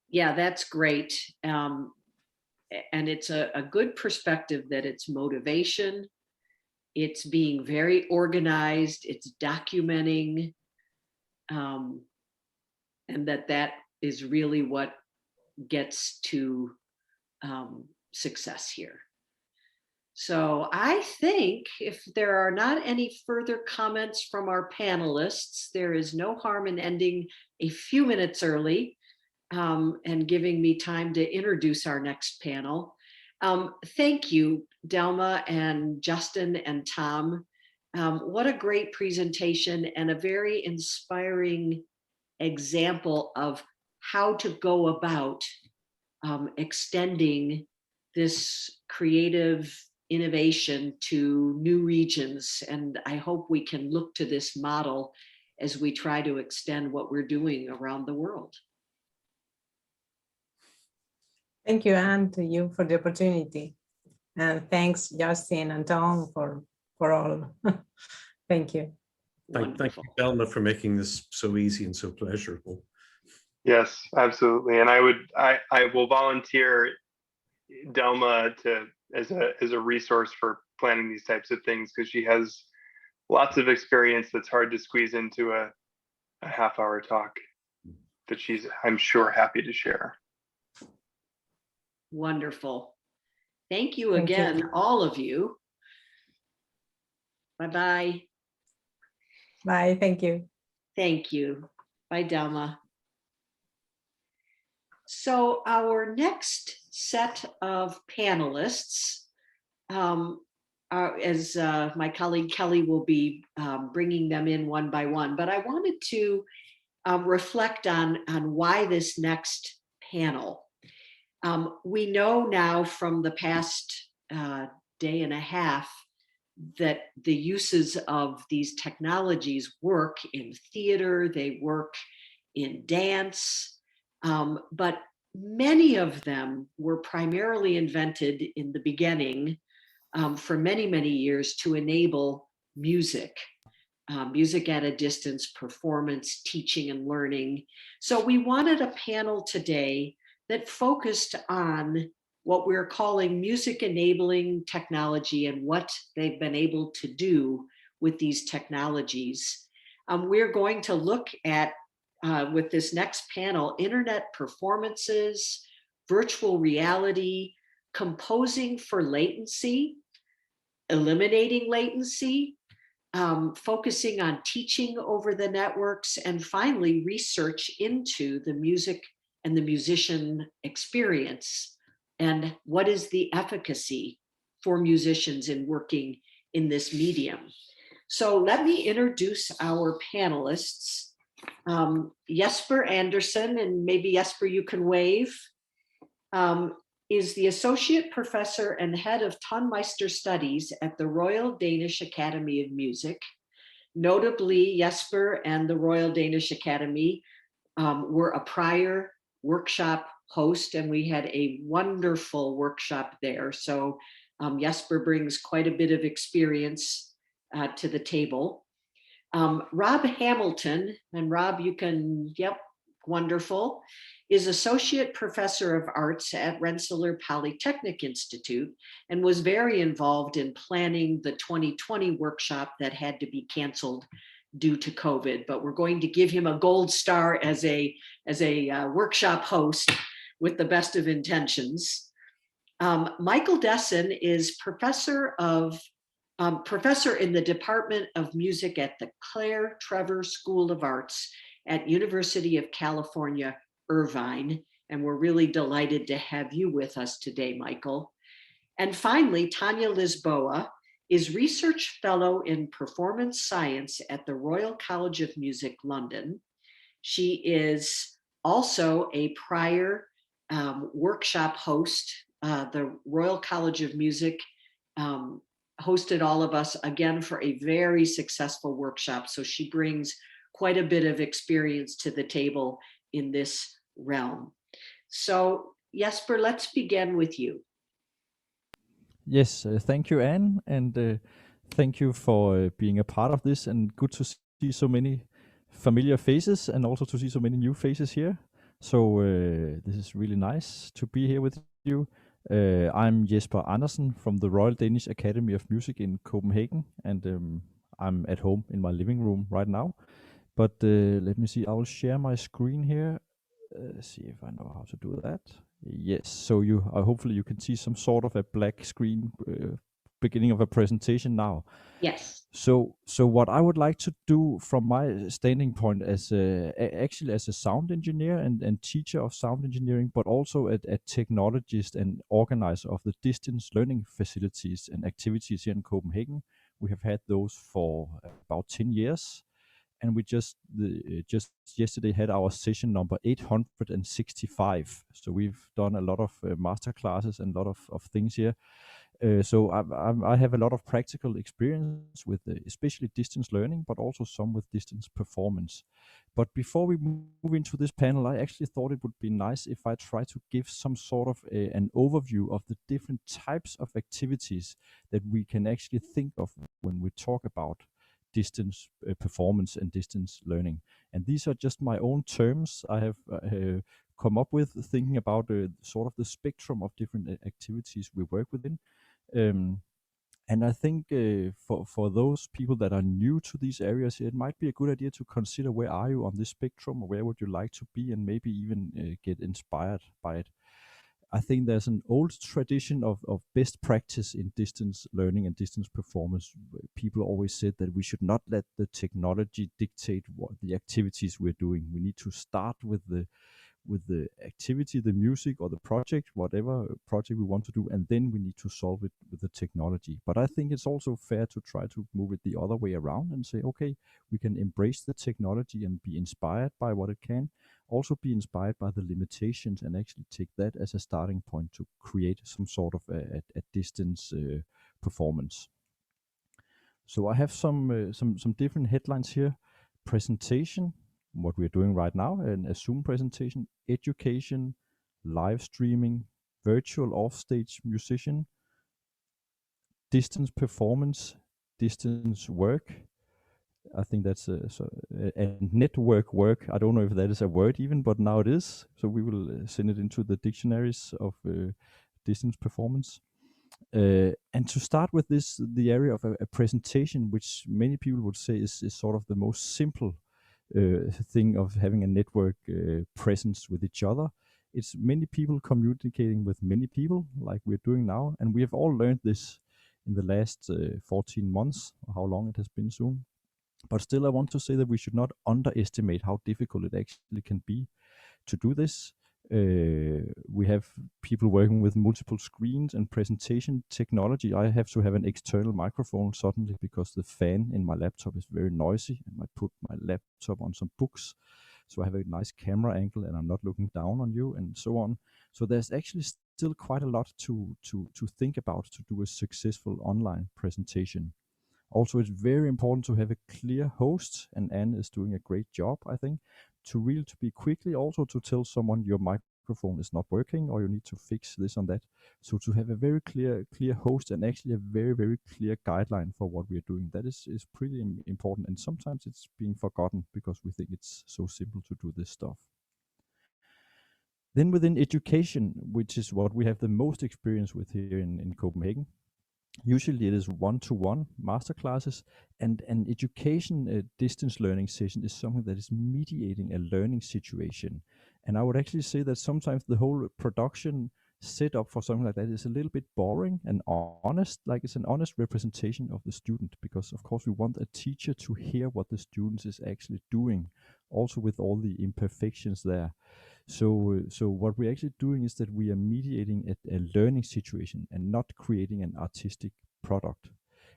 Yeah, that's great. And it's a good perspective that it's motivation, it's being very organized, it's documenting, and that is really what gets to success here. So I think if there are not any further comments from our panelists, there is no harm in ending a few minutes early and giving me time to introduce our next panel. Thank you, Delma and Justin and Tom. What a great presentation and a very inspiring example of how to go about extending this creative innovation to new regions. And I hope we can look to this model as we try to extend what we're doing around the world. Thank you, Anne, to you for the opportunity. And thanks, Justin and Tom, for all. Thank you. Thank you, Delma, for making this so easy and so pleasurable. Yes, absolutely. And I will volunteer Delma as a resource for planning these types of things, because she has lots of experience that's hard to squeeze into a half-hour talk that she's, I'm sure, happy to share. Wonderful. Thank you Thank again, you. all of you. Bye-bye. Bye, thank you. Thank you. Bye, Delma. So our next set of panelists, are, as my colleague Kelly will be bringing them in one by one, but I wanted to reflect on why this next panel. We know now from the past day and a half that the uses of these technologies work in theater, they work in dance, but many of them were primarily invented in the beginning for many, many years to enable music. Music at a distance, performance, teaching and learning. So we wanted a panel today that focused on what we're calling music enabling technology and what they've been able to do with these technologies. We're going to look at, with this next panel, internet performances, virtual reality, composing for latency, eliminating latency, focusing on teaching over the networks, and finally research into the music and the musician experience and what is the efficacy for musicians in working in this medium. So let me introduce our panelists. Jesper Andersen, and maybe Jesper you can wave, is the Associate Professor and Head of Tonmeister Studies at the Royal Danish Academy of Music. Notably, Jesper and the Royal Danish Academy were a prior workshop host, and we had a wonderful workshop there. So Jesper brings quite a bit of experience to the table. Rob Hamilton, and Rob, you can, yep, wonderful, is Associate Professor of Arts at Rensselaer Polytechnic Institute and was very involved in planning the 2020 workshop that had to be canceled due to COVID, but we're going to give him a gold star as a workshop host with the best of intentions. Michael Dessen is professor in the Department of Music at the Claire Trevor School of Arts at University of California, Irvine, and we're really delighted to have you with us today, Michael. And finally, Tanya Lisboa is Research Fellow in Performance Science at the Royal College of Music, London. She is also a prior workshop host. The Royal College of Music hosted all of us again for a very successful workshop. So she brings quite a bit of experience to the table in this realm. So Jesper, let's begin with you. Yes, thank you, Anne, and thank you for being a part of this, and good to see so many familiar faces and also to see so many new faces here. So this is really nice to be here with you. I'm Jesper Andersen from the Royal Danish Academy of Music in Copenhagen, and I'm at home in my living room right now. But let me see, I will share my screen here. See if I know how to do that. Yes, so hopefully you can see some sort of a black screen beginning of a presentation now. Yes. So what I would like to do from my standing point as actually as a sound engineer and teacher of sound engineering, but also a technologist and organizer of the distance learning facilities and activities here in Copenhagen. We have had those for about 10 years. And we just yesterday had our session number 865. So we've done a lot of master classes and a lot of things here. So I have a lot of practical experience with especially distance learning, but also some with distance performance. But before we move into this panel, I actually thought it would be nice if I try to give some sort of an overview of the different types of activities that we can actually think of when we talk about distance performance and distance learning. And these are just my own terms I have come up with, thinking about sort of the spectrum of different activities we work within. And I think for those people that are new to these areas, it might be a good idea to consider where are you on this spectrum, or where would you like to be, and maybe even get inspired by it. I think there's an old tradition of best practice in distance learning and distance performance. People always said that we should not let the technology dictate what the activities we're doing. We need to start with the activity, the music or the project, whatever project we want to do, and then we need to solve it with the technology. But I think it's also fair to try to move it the other way around and say, okay, we can embrace the technology and be inspired by what it can, also be inspired by the limitations, and actually take that as a starting point to create some sort of a distance performance. So I have some different headlines here. Presentation, what we're doing right now, a Zoom presentation, education, live streaming, virtual offstage musician, distance performance, distance work. I think that's a network work. I don't know if that is a word even, but now it is. So we will send it into the dictionaries of distance performance. And to start with this, the area of a presentation, which many people would say is sort of the most simple thing of having a network presence with each other. It's many people communicating with many people, like we're doing now, and we have all learned this in the last 14 months, or how long it has been soon. But still, I want to say that we should not underestimate how difficult it actually can be to do this. We have people working with multiple screens and presentation technology. I have to have an external microphone suddenly because the fan in my laptop is very noisy, and I put my laptop on some books, so I have a nice camera angle and I'm not looking down on you, and so on. So there's actually still quite a lot to think about to do a successful online presentation. Also, it's very important to have a clear host, and Anne is doing a great job, I think, to be quickly also to tell someone your microphone is not working or you need to fix this and that. So to have a very clear host and actually a very clear guideline for what we are doing, that is pretty important. And sometimes it's being forgotten because we think it's so simple to do this stuff. Then within education, which is what we have the most experience with here in Copenhagen, usually it is one-to-one masterclasses, and an education distance learning session is something that is mediating a learning situation. And I would actually say that sometimes the whole production setup for something like that is a little bit boring and honest, like it's an honest representation of the student, because of course we want a teacher to hear what the student is actually doing, also with all the imperfections there. So what we're actually doing is that we are mediating a learning situation and not creating an artistic product.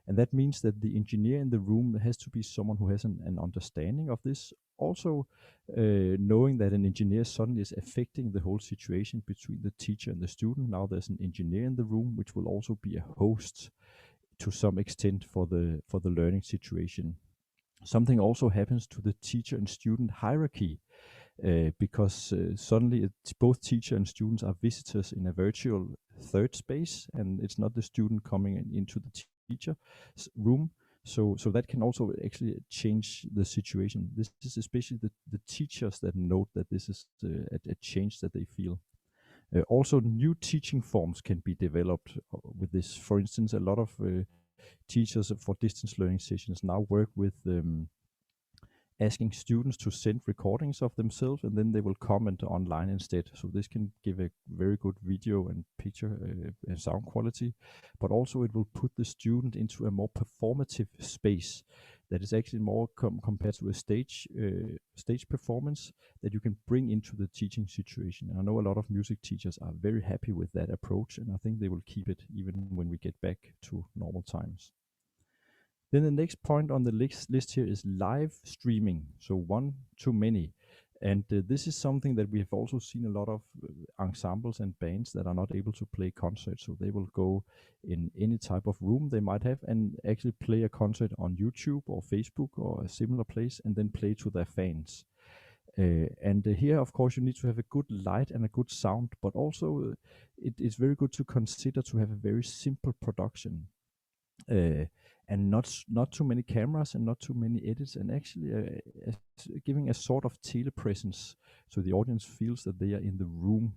And that means that the engineer in the room has to be someone who has an understanding of this. Also, knowing that an engineer suddenly is affecting the whole situation between the teacher and the student. Now there's an engineer in the room, which will also be a host to some extent for the learning situation. Something also happens to the teacher and student hierarchy, because suddenly both teacher and students are visitors in a virtual third space, and it's not the student coming into the teacher's room. So that can also actually change the situation. This is especially the teachers that note that this is a change that they feel. Also, new teaching forms can be developed with this. For instance, a lot of teachers for distance learning sessions now work with asking students to send recordings of themselves, and then they will comment online instead. So this can give a very good video and picture and sound quality, but also it will put the student into a more performative space that is actually more compared to a stage performance that you can bring into the teaching situation. And I know a lot of music teachers are very happy with that approach, and I think they will keep it even when we get back to normal times. Then the next point on the list here is live streaming. So one to many. And this is something that we have also seen a lot of ensembles and bands that are not able to play concerts. So they will go in any type of room they might have and actually play a concert on YouTube or Facebook or a similar place and then play to their fans. And here, of course, you need to have a good light and a good sound, but also it is very good to consider to have a very simple production. And not too many cameras and not too many edits, and actually giving a sort of telepresence so the audience feels that they are in the room.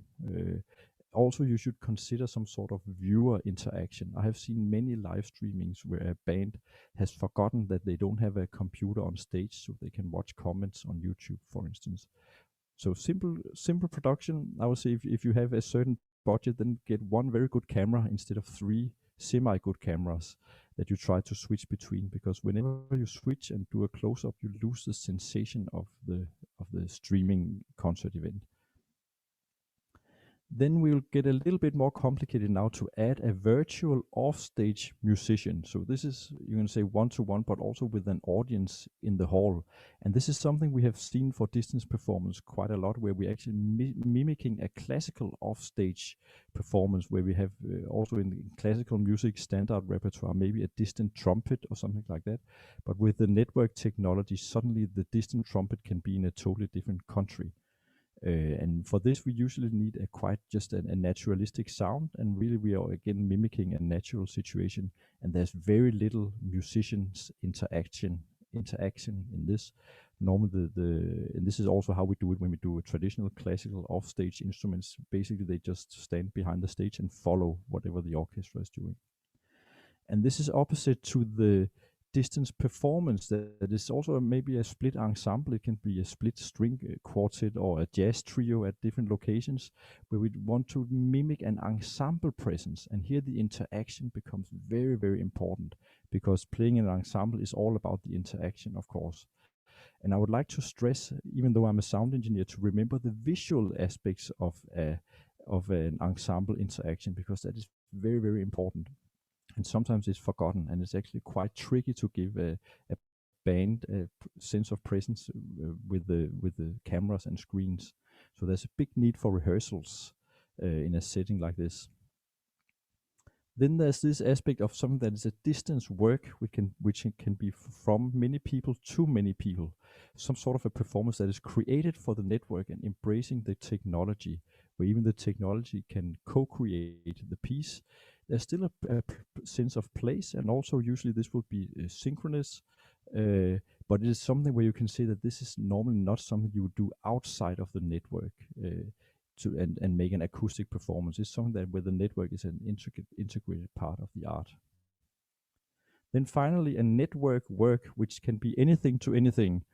Also, you should consider some sort of viewer interaction. I have seen many live streamings where a band has forgotten that they don't have a computer on stage so they can watch comments on YouTube, for instance. So simple production. I would say if you have a certain budget, then get one very good camera instead of 3 semi-good cameras that you try to switch between, because whenever you switch and do a close-up, you lose the sensation of the streaming concert event. Then we'll get a little bit more complicated now to add a virtual offstage musician. So this is, you can say, one-to-one, but also with an audience in the hall. And this is something we have seen for distance performance quite a lot, where we're actually mimicking a classical offstage performance, where we have also in classical music standard repertoire, maybe a distant trumpet or something like that. But with the network technology, suddenly the distant trumpet can be in a totally different country. And for this, we usually need a naturalistic sound, and really we are again mimicking a natural situation. And there's very little musicians interaction in this. Normally, and this is also how we do it when we do a traditional classical offstage instruments. Basically, they just stand behind the stage and follow whatever the orchestra is doing. And this is opposite to the distance performance that is also maybe a split ensemble. It can be a split string quartet or a jazz trio at different locations, where we want to mimic an ensemble presence. And here the interaction becomes very, very important, because playing an ensemble is all about the interaction, of course. And I would like to stress, even though I'm a sound engineer, to remember the visual aspects of an ensemble interaction, because that is very, very important. And sometimes it's forgotten, and it's actually quite tricky to give a band a sense of presence with the cameras and screens. So there's a big need for rehearsals in a setting like this. Then there's this aspect of something that is a distance work, which can be from many people to many people. Some sort of a performance that is created for the network and embracing the technology, where even the technology can co-create the piece. There's still a sense of place, and also usually this will be synchronous, but it is something where you can say that this is normally not something you would do outside of the network and make an acoustic performance. It's something that where the network is an integrated part of the art. Then finally, a network work, which can be anything to anything.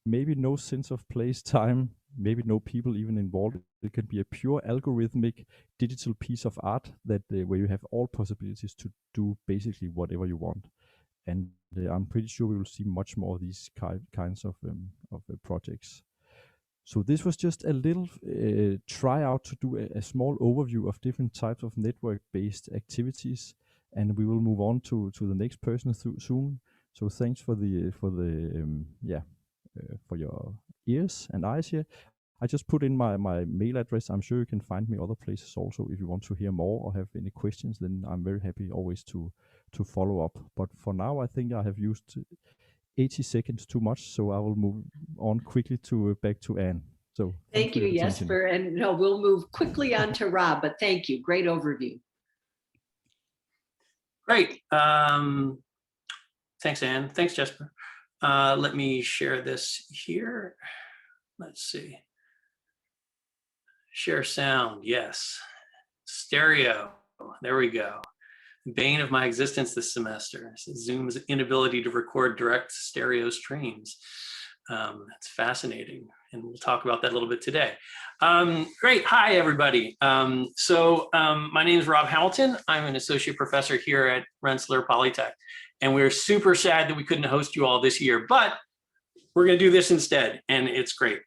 Maybe no sense of place, time, maybe no people even involved. It can be a pure algorithmic digital piece of art that where you have all possibilities to do basically whatever you want. And I'm pretty sure we will see much more of these kinds of projects. So this was just a little tryout to do a small overview of different types of network-based activities, and we will move on to the next person soon. So thanks for your ears and eyes here. I just put in my mail address. I'm sure you can find me other places also if you want to hear more or have any questions. Then I'm very happy always to to follow up. But for now, I think I have used 80 seconds too much, so I will move on quickly to back to Anne. So Thank you, Jesper. And no, we'll move quickly on to Rob, but thank you. Great overview. Great. Thanks, Anne. Thanks, Jesper. Let me share this here. Let's see. Share sound. Yes. Stereo. There we go. Bane of my existence this semester. Zoom's inability to record direct stereo streams. That's fascinating. And we'll talk about that a little bit today. Great. Hi, everybody. My name is Rob Hamilton. I'm an associate professor here at Rensselaer Polytech. And we're super sad that we couldn't host you all this year, but we're going to do this instead. And it's great.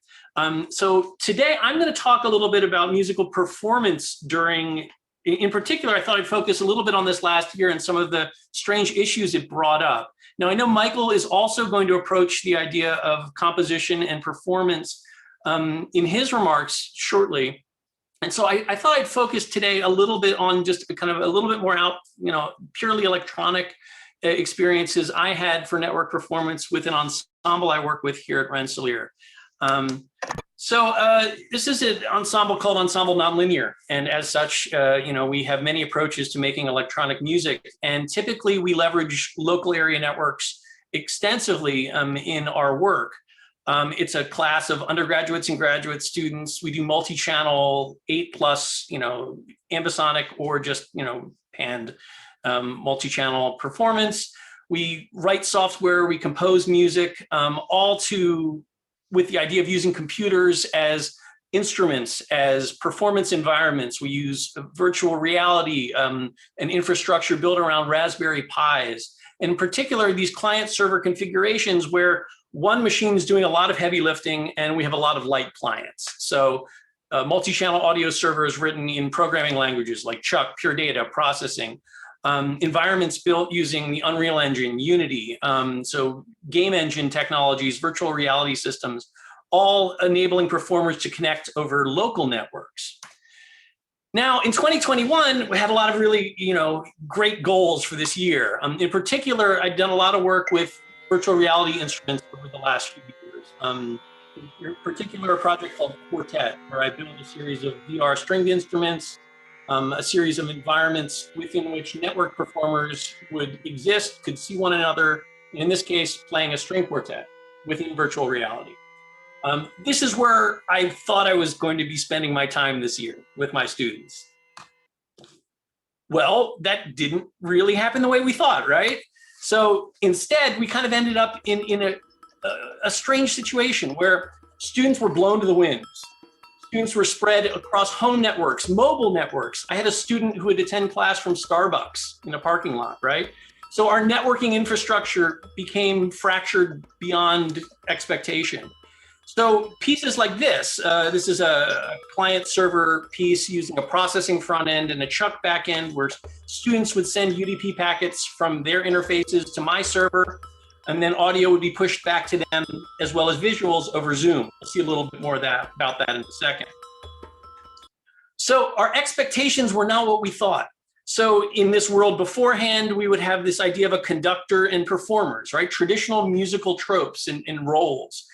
So today I'm going to talk a little bit about musical performance during, in particular, I thought I'd focus a little bit on this last year and some of the strange issues it brought up. Now, I know Michael is also going to approach the idea of composition and performance in his remarks shortly. And so I thought I'd focus today a little bit on just kind of a little bit more purely electronic experiences I had for network performance with an ensemble I work with here at Rensselaer. This is an ensemble called Ensemble Nonlinear. And as such, we have many approaches to making electronic music. And typically we leverage local area networks extensively in our work. It's a class of undergraduates and graduate students. We do multi-channel 8+, ambisonic or just, panned multi-channel performance. We write software, we compose music, with the idea of using computers as instruments, as performance environments. We use virtual reality, an infrastructure built around Raspberry Pis. In particular, these client-server configurations where one machine is doing a lot of heavy lifting and we have a lot of light clients. So multi-channel audio servers written in programming languages like Chuck, Pure Data, processing. Environments built using the Unreal Engine, Unity, so game engine technologies, virtual reality systems, all enabling performers to connect over local networks. Now, in 2021, we had a lot of really, great goals for this year. In particular, I've done a lot of work with virtual reality instruments over the last few years. In particular, a project called Quartet, where I built a series of VR stringed instruments, a series of environments within which network performers would exist, could see one another, in this case, playing a string quartet within virtual reality. This is where I thought I was going to be spending my time this year with my students. Well, that didn't really happen the way we thought, right? So instead, we kind of ended up in a strange situation where students were blown to the winds. Students were spread across home networks, mobile networks. I had a student who would attend class from Starbucks in a parking lot, right? So our networking infrastructure became fractured beyond expectation. So pieces like this is a client server piece using a processing front end and a Chuck back end where students would send UDP packets from their interfaces to my server, and then audio would be pushed back to them as well as visuals over Zoom. We'll see a little bit more about that in a second. So our expectations were not what we thought. So in this world beforehand, we would have this idea of a conductor and performers, right? Traditional musical tropes and roles,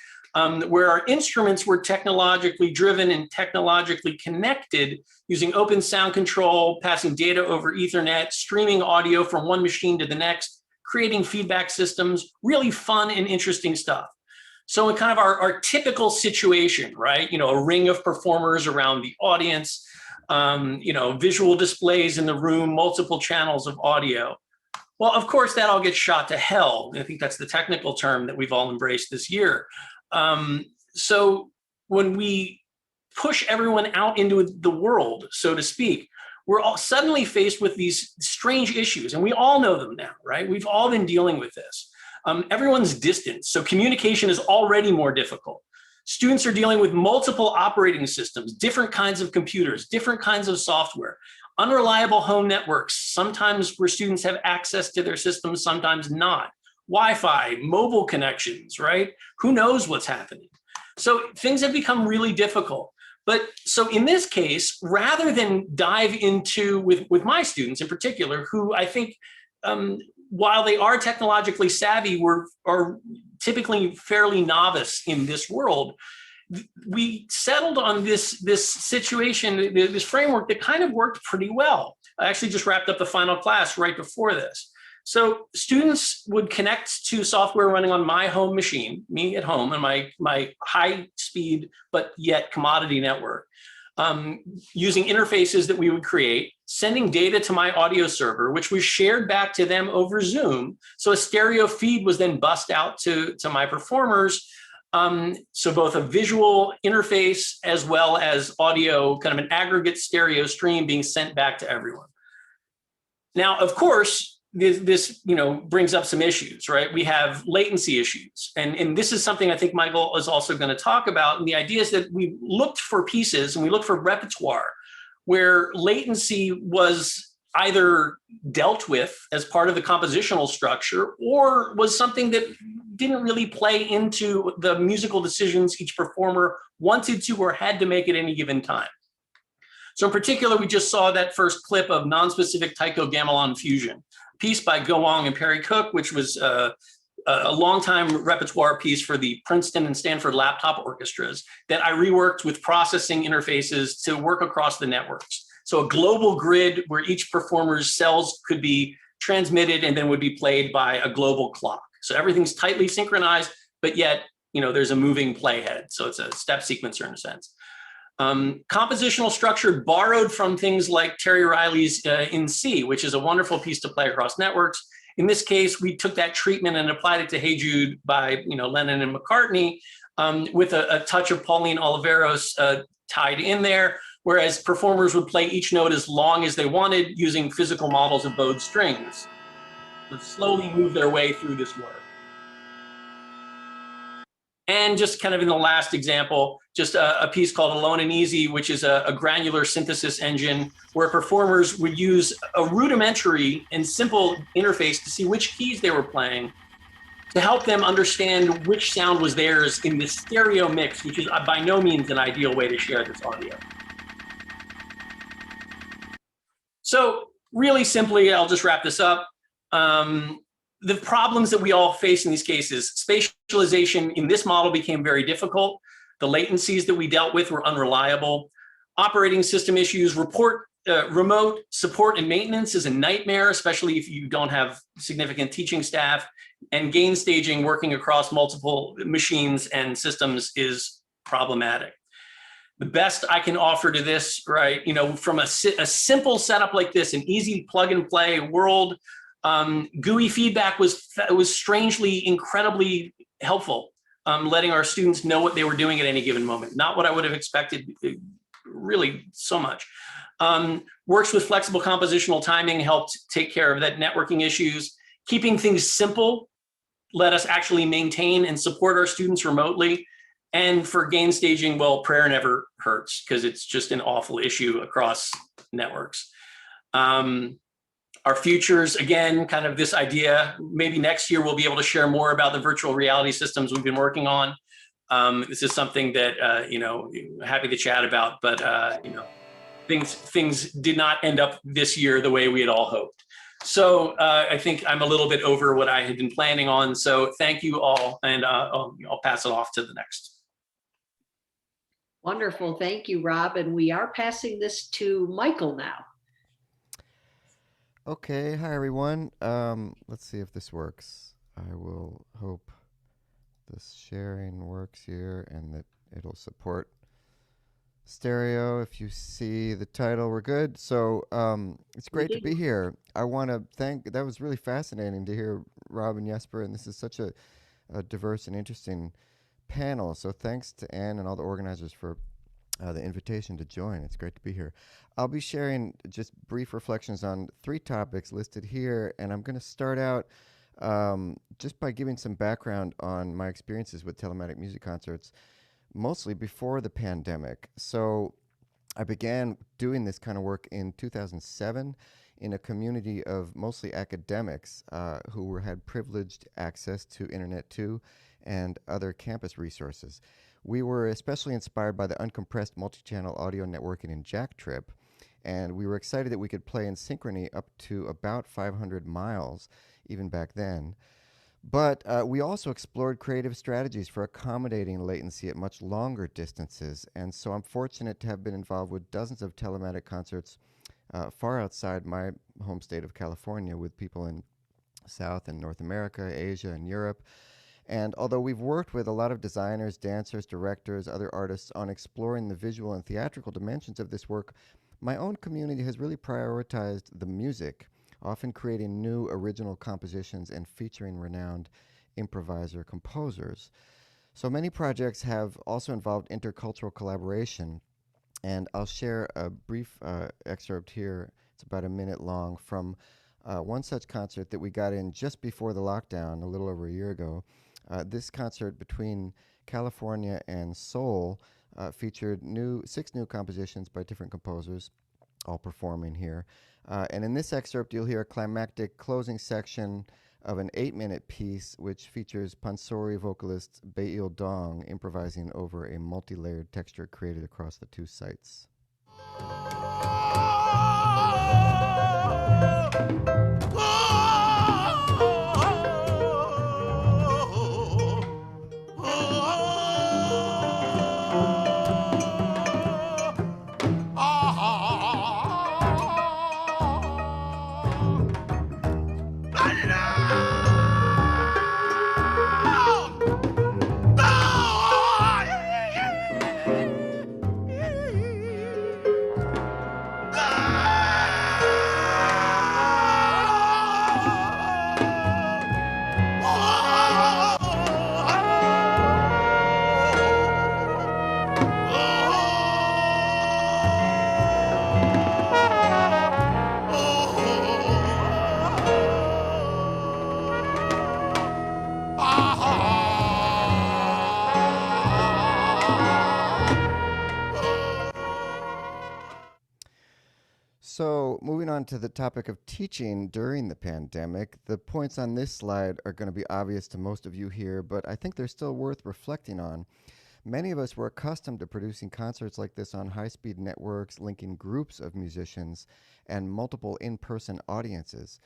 where our instruments were technologically driven and technologically connected using open sound control, passing data over Ethernet, streaming audio from one machine to the next, creating feedback systems, really fun and interesting stuff. So in kind of our typical situation, right? A ring of performers around the audience, visual displays in the room, multiple channels of audio. Well, of course, that all gets shot to hell. I think that's the technical term that we've all embraced this year. So when we push everyone out into the world, so to speak, we're all suddenly faced with these strange issues, and we all know them now, right? We've all been dealing with this. Everyone's distant, so communication is already more difficult. Students are dealing with multiple operating systems, different kinds of computers, different kinds of software, unreliable home networks, sometimes where students have access to their systems, sometimes not. Wi-Fi, mobile connections, right? Who knows what's happening? So things have become really difficult. But so in this case, rather than dive into, with my students in particular, who I think while they are technologically savvy, are typically fairly novice in this world. We settled on this situation, this framework that kind of worked pretty well. I actually just wrapped up the final class right before this. So students would connect to software running on my home machine, me at home, and my high speed but yet commodity network, using interfaces that we would create, sending data to my audio server, which was shared back to them over Zoom. So a stereo feed was then bussed out to my performers. So both a visual interface as well as audio, kind of an aggregate stereo stream being sent back to everyone. Now, of course, this brings up some issues, right? We have latency issues. And this is something I think Michael is also going to talk about. And the idea is that we looked for pieces and we looked for repertoire where latency was either dealt with as part of the compositional structure or was something that didn't really play into the musical decisions each performer wanted to or had to make at any given time. So in particular, we just saw that first clip of non-specific taiko-gamelan fusion, piece by Goong and Perry Cook, which was a longtime repertoire piece for the Princeton and Stanford laptop orchestras that I reworked with processing interfaces to work across the networks. So a global grid where each performer's cells could be transmitted and then would be played by a global clock. So everything's tightly synchronized, but yet, there's a moving playhead. So it's a step sequencer in a sense. Compositional structure borrowed from things like Terry Riley's In C, which is a wonderful piece to play across networks. In this case, we took that treatment and applied it to Hey Jude by Lennon and McCartney with a touch of Pauline Oliveros tied in there, whereas performers would play each note as long as they wanted using physical models of bowed strings. Would slowly move their way through this work. And just kind of in the last example, just a piece called Alone and Easy, which is a granular synthesis engine where performers would use a rudimentary and simple interface to see which keys they were playing to help them understand which sound was theirs in this stereo mix, which is by no means an ideal way to share this audio. So really simply, I'll just wrap this up. The problems that we all face in these cases, spatialization in this model became very difficult. The latencies that we dealt with were unreliable. Operating system issues, remote support and maintenance is a nightmare, especially if you don't have significant teaching staff. And gain staging working across multiple machines and systems is problematic. The best I can offer to this, right, from a simple setup like this, an easy plug and play world, GUI feedback was strangely incredibly helpful, letting our students know what they were doing at any given moment. Not what I would have expected, really so much. Works with flexible compositional timing helped take care of that networking issues. Keeping things simple let us actually maintain and support our students remotely. And for gain staging, well, prayer never hurts because it's just an awful issue across networks. Our futures, again, kind of this idea, maybe next year we'll be able to share more about the virtual reality systems we've been working on. This is something that, happy to chat about, but, things did not end up this year the way we had all hoped. So I think I'm a little bit over what I had been planning on. So thank you all, and I'll pass it off to the next. Wonderful. Thank you, Rob. And we are passing this to Michael now. Okay, hi everyone. Let's see if this works. I will hope this sharing works here and that it'll support stereo. If you see the title, we're good. So it's great to be here. I want to thank, that was really fascinating to hear Rob and Jesper, and this is such a diverse and interesting panel. So thanks to Anne and all the organizers for the invitation to join. It's great to be here. I'll be sharing just brief reflections on 3 topics listed here, and I'm going to start out just by giving some background on my experiences with telematic music concerts, mostly before the pandemic. So I began doing this kind of work in 2007 in a community of mostly academics who had privileged access to Internet 2 and other campus resources. We were especially inspired by the uncompressed multi-channel audio networking in Jack Trip, And we were excited that we could play in synchrony up to about 500 miles, even back then. But we also explored creative strategies for accommodating latency at much longer distances. And so I'm fortunate to have been involved with dozens of telematic concerts far outside my home state of California, with people in South and North America, Asia, and Europe. And although we've worked with a lot of designers, dancers, directors, other artists on exploring the visual and theatrical dimensions of this work, my own community has really prioritized the music, often creating new original compositions and featuring renowned improviser composers. So many projects have also involved intercultural collaboration, and I'll share a brief excerpt here. It's about a minute long from one such concert that we got in just before the lockdown, a little over a year ago. This concert between California and Seoul featured 6 new compositions by different composers, all performing here. And in this excerpt, you'll hear a climactic closing section of an 8-minute piece, which features Pansori vocalist Bail Dong improvising over a multi-layered texture created across the 2 sites. So moving on to the topic of teaching during the pandemic, the points on this slide are going to be obvious to most of you here, but I think they're still worth reflecting on. Many of us were accustomed to producing concerts like this on high-speed networks, linking groups of musicians and multiple in-person audiences.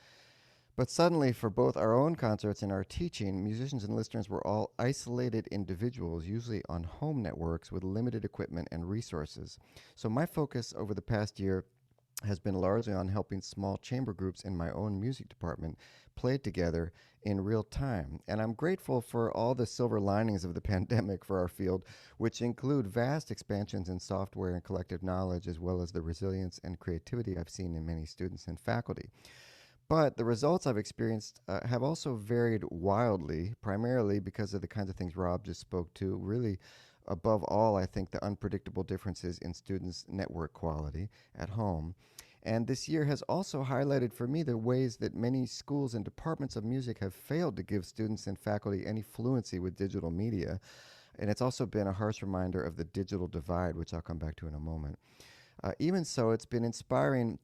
But suddenly, for both our own concerts and our teaching, musicians and listeners were all isolated individuals, usually on home networks with limited equipment and resources. So my focus over the past year has been largely on helping small chamber groups in my own music department play together in real time. And I'm grateful for all the silver linings of the pandemic for our field, which include vast expansions in software and collective knowledge, as well as the resilience and creativity I've seen in many students and faculty. But the results I've experienced have also varied wildly, primarily because of the kinds of things Rob just spoke to. Really, above all, I think the unpredictable differences in students' network quality at home. And this year has also highlighted for me the ways that many schools and departments of music have failed to give students and faculty any fluency with digital media. And it's also been a harsh reminder of the digital divide, which I'll come back to in a moment. Even so, it's been inspiring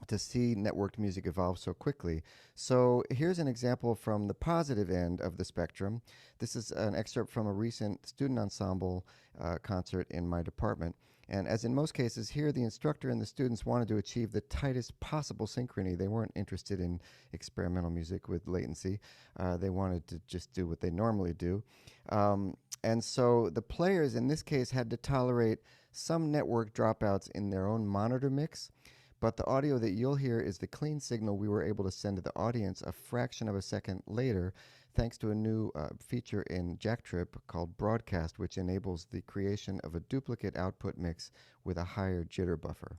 to see networked music evolve so quickly. So here's an example from the positive end of the spectrum. This is an excerpt from a recent student ensemble concert in my department. And as in most cases here, the instructor and the students wanted to achieve the tightest possible synchrony. They weren't interested in experimental music with latency. They wanted to just do what they normally do. And so the players in this case had to tolerate some network dropouts in their own monitor mix. But the audio that you'll hear is the clean signal we were able to send to the audience a fraction of a second later, thanks to a new feature in Jacktrip called Broadcast, which enables the creation of a duplicate output mix with a higher jitter buffer.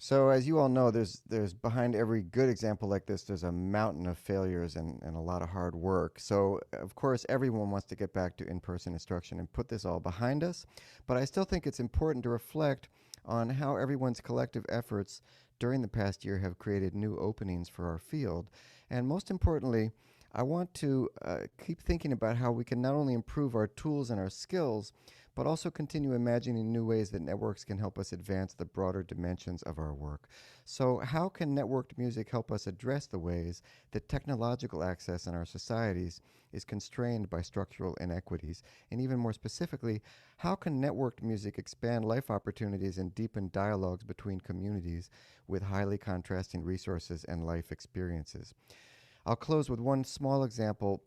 So as you all know, there's behind every good example like this, there's a mountain of failures and a lot of hard work. So of course, everyone wants to get back to in-person instruction and put this all behind us. But I still think it's important to reflect on how everyone's collective efforts during the past year have created new openings for our field. And most importantly, I want to keep thinking about how we can not only improve our tools and our skills, but also continue imagining new ways that networks can help us advance the broader dimensions of our work. So how can networked music help us address the ways that technological access in our societies is constrained by structural inequities? And even more specifically, how can networked music expand life opportunities and deepen dialogues between communities with highly contrasting resources and life experiences? I'll close with one small example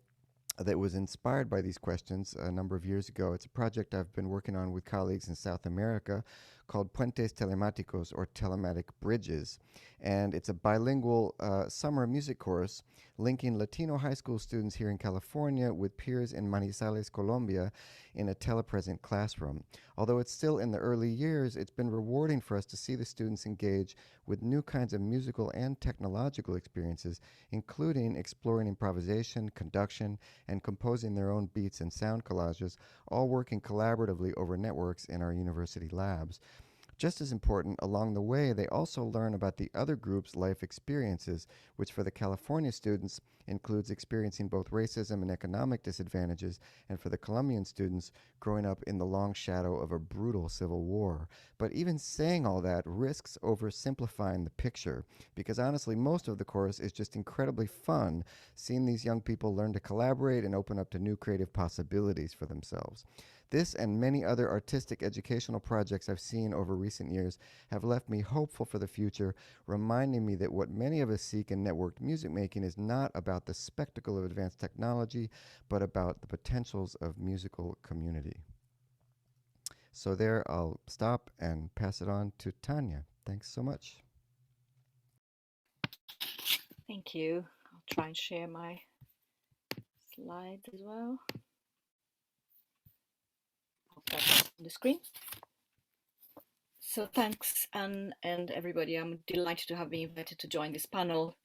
that was inspired by these questions a number of years ago. It's a project I've been working on with colleagues in South America called Puentes Telemáticos, or Telematic Bridges. And it's a bilingual summer music course linking Latino high school students here in California with peers in Manizales, Colombia, in a telepresent classroom. Although it's still in the early years, it's been rewarding for us to see the students engage with new kinds of musical and technological experiences, including exploring improvisation, conduction, and composing their own beats and sound collages, all working collaboratively over networks in our university labs. Just as important, along the way, they also learn about the other group's life experiences, which for the California students includes experiencing both racism and economic disadvantages, and for the Colombian students, growing up in the long shadow of a brutal civil war. But even saying all that risks oversimplifying the picture, because honestly, most of the course is just incredibly fun, seeing these young people learn to collaborate and open up to new creative possibilities for themselves. This and many other artistic educational projects I've seen over recent years have left me hopeful for the future, reminding me that what many of us seek in networked music making is not about the spectacle of advanced technology, but about the potentials of musical community. So there, I'll stop and pass it on to Tanya. Thanks so much. Thank you. I'll try and share my slides as well. That's on the screen. So thanks, Anne and everybody. I'm delighted to have been invited to join this panel.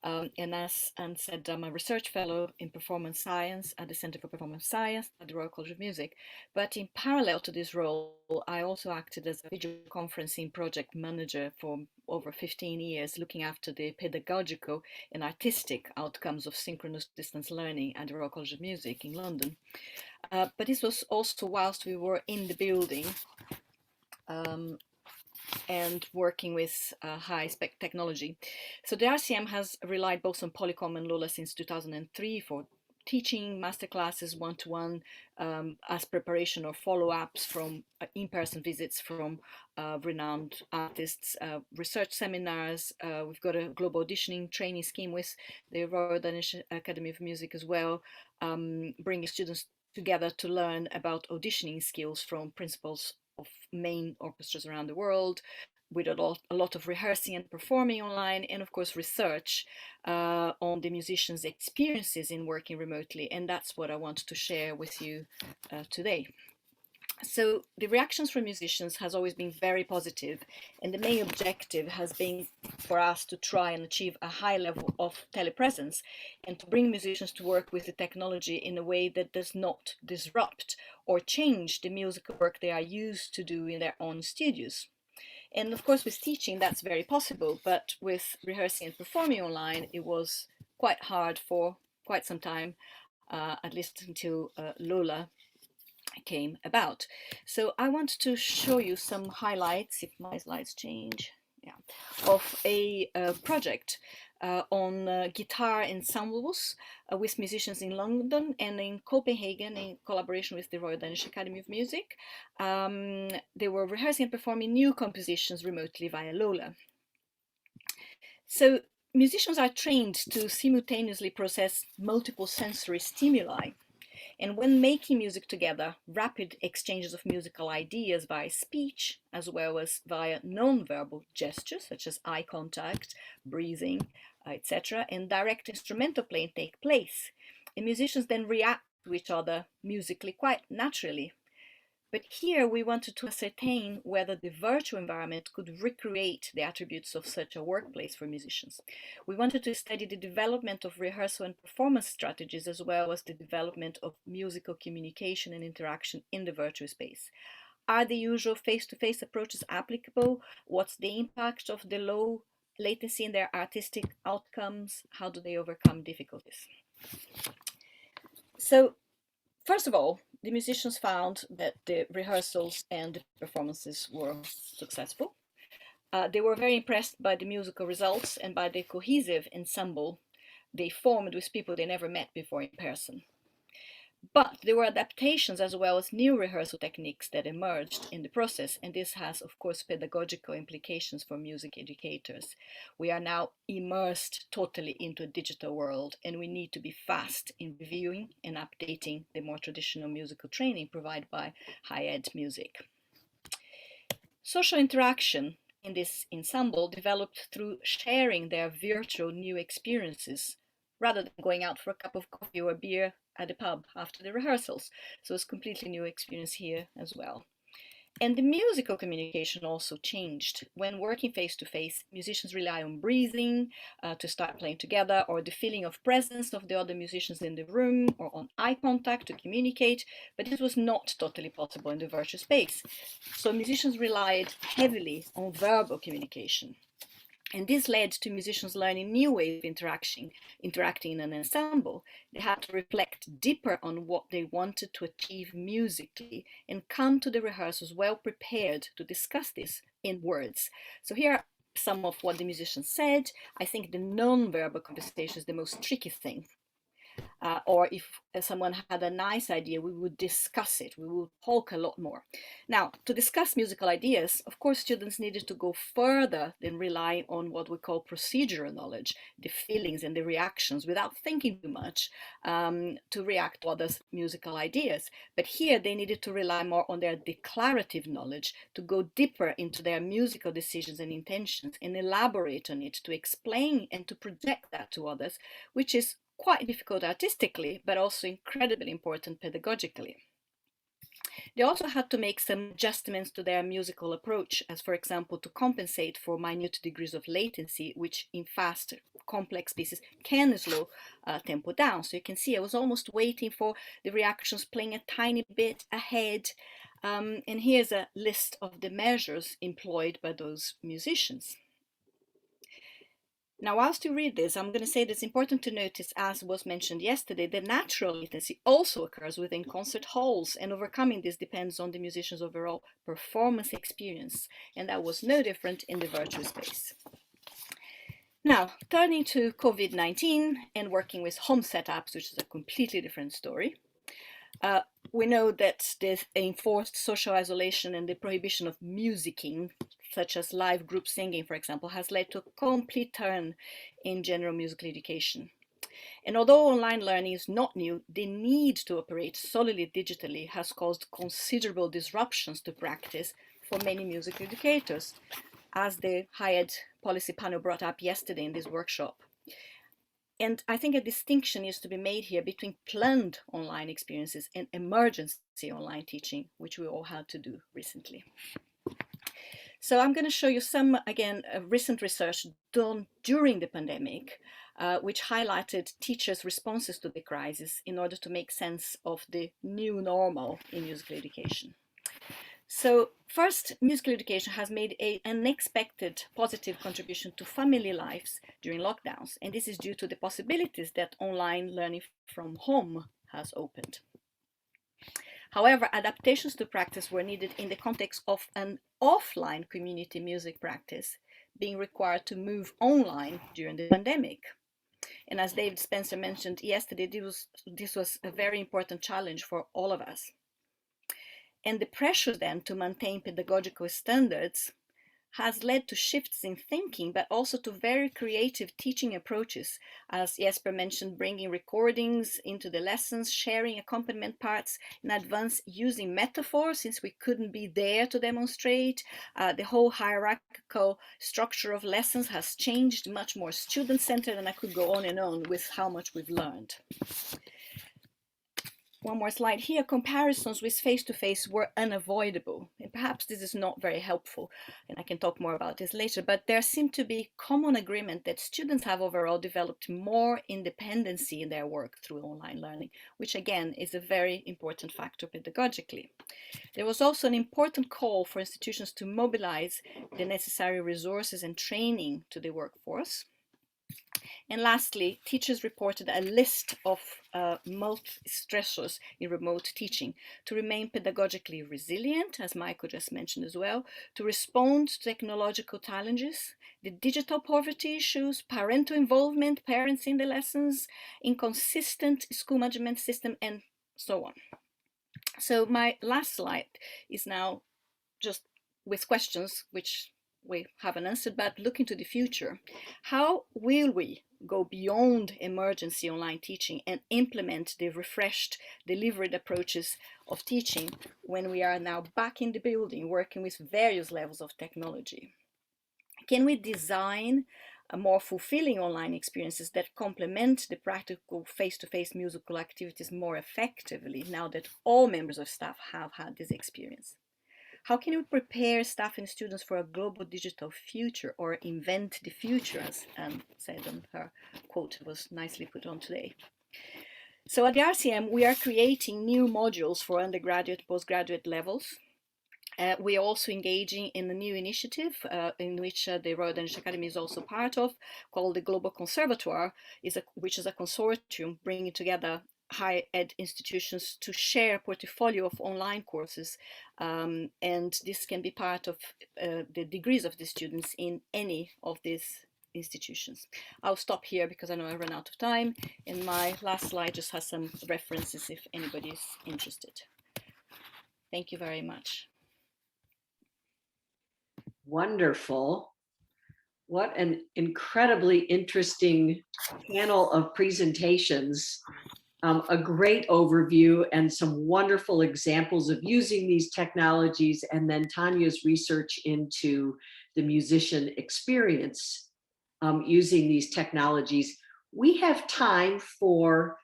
And as Anne said, I'm a research fellow in performance science at the Center for Performance Science at the Royal College of Music. But in parallel to this role, I also acted as a video conferencing project manager for over 15 years, looking after the pedagogical and artistic outcomes of synchronous distance learning at the Royal College of Music in London. But this was also whilst we were in the building and working with high-spec technology. So the RCM has relied both on Polycom and Lola since 2003 for teaching masterclasses one-to-one as preparation or follow-ups from in-person visits from renowned artists, research seminars. We've got a global auditioning training scheme with the Royal Danish Academy of Music as well, bringing students together to learn about auditioning skills from principals of main orchestras around the world, with a lot of rehearsing and performing online, and of course research on the musicians' experiences in working remotely. And that's what I want to share with you today. So the reactions from musicians has always been very positive, and the main objective has been for us to try and achieve a high level of telepresence and to bring musicians to work with the technology in a way that does not disrupt or change the musical work they are used to do in their own studios. And of course, with teaching, that's very possible, but with rehearsing and performing online, it was quite hard for quite some time, at least until Lola came about. So I want to show you some highlights, if my slides change, of a project on guitar ensembles with musicians in London and in Copenhagen in collaboration with the Royal Danish Academy of Music. They were rehearsing and performing new compositions remotely via Lola. So musicians are trained to simultaneously process multiple sensory stimuli. And when making music together, rapid exchanges of musical ideas via speech, as well as via non-verbal gestures, such as eye contact, breathing, etc., and direct instrumental playing take place. And musicians then react to each other musically quite naturally. But here we wanted to ascertain whether the virtual environment could recreate the attributes of such a workplace for musicians. We wanted to study the development of rehearsal and performance strategies, as well as the development of musical communication and interaction in the virtual space. Are the usual face-to-face approaches applicable? What's the impact of the low latency in their artistic outcomes? How do they overcome difficulties? So, first of all, the musicians found that the rehearsals and the performances were successful. They were very impressed by the musical results and by the cohesive ensemble they formed with people they never met before in person. But there were adaptations as well as new rehearsal techniques that emerged in the process, and this has, of course, pedagogical implications for music educators. We are now immersed totally into a digital world, and we need to be fast in reviewing and updating the more traditional musical training provided by higher ed music. Social interaction in this ensemble developed through sharing their virtual new experiences rather than going out for a cup of coffee or a beer at the pub after the rehearsals. So it's a completely new experience here as well. And the musical communication also changed. When working face-to-face, musicians rely on breathing to start playing together, or the feeling of presence of the other musicians in the room, or on eye contact to communicate, but this was not totally possible in the virtual space. So musicians relied heavily on verbal communication. And this led to musicians learning new ways of interacting in an ensemble. They had to reflect deeper on what they wanted to achieve musically and come to the rehearsals well prepared to discuss this in words. So here are some of what the musicians said. I think the non-verbal conversation is the most tricky thing. Or if someone had a nice idea, we would discuss it. We would talk a lot more. Now, to discuss musical ideas, of course, students needed to go further than relying on what we call procedural knowledge, the feelings and the reactions without thinking too much to react to others' musical ideas. But here they needed to rely more on their declarative knowledge to go deeper into their musical decisions and intentions and elaborate on it, to explain and to project that to others, which is quite difficult artistically, but also incredibly important pedagogically. They also had to make some adjustments to their musical approach, as for example, to compensate for minute degrees of latency, which in fast, complex pieces can slow tempo down. So you can see I was almost waiting for the reactions, playing a tiny bit ahead. And here's a list of the measures employed by those musicians. Now, whilst you read this, I'm going to say that it's important to notice, as was mentioned yesterday, that natural latency also occurs within concert halls, and overcoming this depends on the musician's overall performance experience, and that was no different in the virtual space. Now, turning to COVID-19 and working with home setups, which is a completely different story. We know that the enforced social isolation and the prohibition of musicking, such as live group singing, for example, has led to a complete turn in general musical education. And although online learning is not new, the need to operate solely digitally has caused considerable disruptions to practice for many music educators, as the higher ed policy panel brought up yesterday in this workshop. And I think a distinction needs to be made here between planned online experiences and emergency online teaching, which we all had to do recently. So I'm going to show you some, again, recent research done during the pandemic, which highlighted teachers' responses to the crisis in order to make sense of the new normal in musical education. So first, musical education has made an unexpected positive contribution to family lives during lockdowns, and this is due to the possibilities that online learning from home has opened. However, adaptations to practice were needed in the context of an offline community music practice being required to move online during the pandemic. And as David Spencer mentioned yesterday, this was a very important challenge for all of us. And the pressure then to maintain pedagogical standards has led to shifts in thinking, but also to very creative teaching approaches. As Jesper mentioned, bringing recordings into the lessons, sharing accompaniment parts in advance, using metaphors since we couldn't be there to demonstrate. The whole hierarchical structure of lessons has changed, much more student-centered, and I could go on and on with how much we've learned. one more slide here, comparisons with face-to-face were unavoidable. And perhaps this is not very helpful, and I can talk more about this later, but there seemed to be common agreement that students have overall developed more independency in their work through online learning, which again is a very important factor pedagogically. There was also an important call for institutions to mobilize the necessary resources and training to the workforce. And lastly, teachers reported a list of multi-stressors in remote teaching to remain pedagogically resilient, as Michael just mentioned as well, to respond to technological challenges, the digital poverty issues, parental involvement, parents in the lessons, inconsistent school management system, and so on. So my last slide is now just with questions, which we haven't answered, but looking to the future. How will we go beyond emergency online teaching and implement the refreshed delivered approaches of teaching when we are now back in the building working with various levels of technology? Can we design a more fulfilling online experiences that complement the practical face-to-face musical activities more effectively now that all members of staff have had this experience? How can we prepare staff and students for a global digital future, or invent the future, as Anne said in her quote was nicely put on today? So at the RCM, we are creating new modules for undergraduate, postgraduate levels. We are also engaging in a new initiative in which the Royal Danish Academy is also part of, called the Global Conservatoire, which is a consortium bringing together higher ed institutions to share a portfolio of online courses, and this can be part of the degrees of the students in any of these institutions. I'll stop here because I know I ran out of time, and my last slide just has some references if anybody is interested. Thank you very much. Wonderful. What an incredibly interesting panel of presentations. A great overview and some wonderful examples of using these technologies, and then Tanya's research into the musician experience using these technologies. We have time for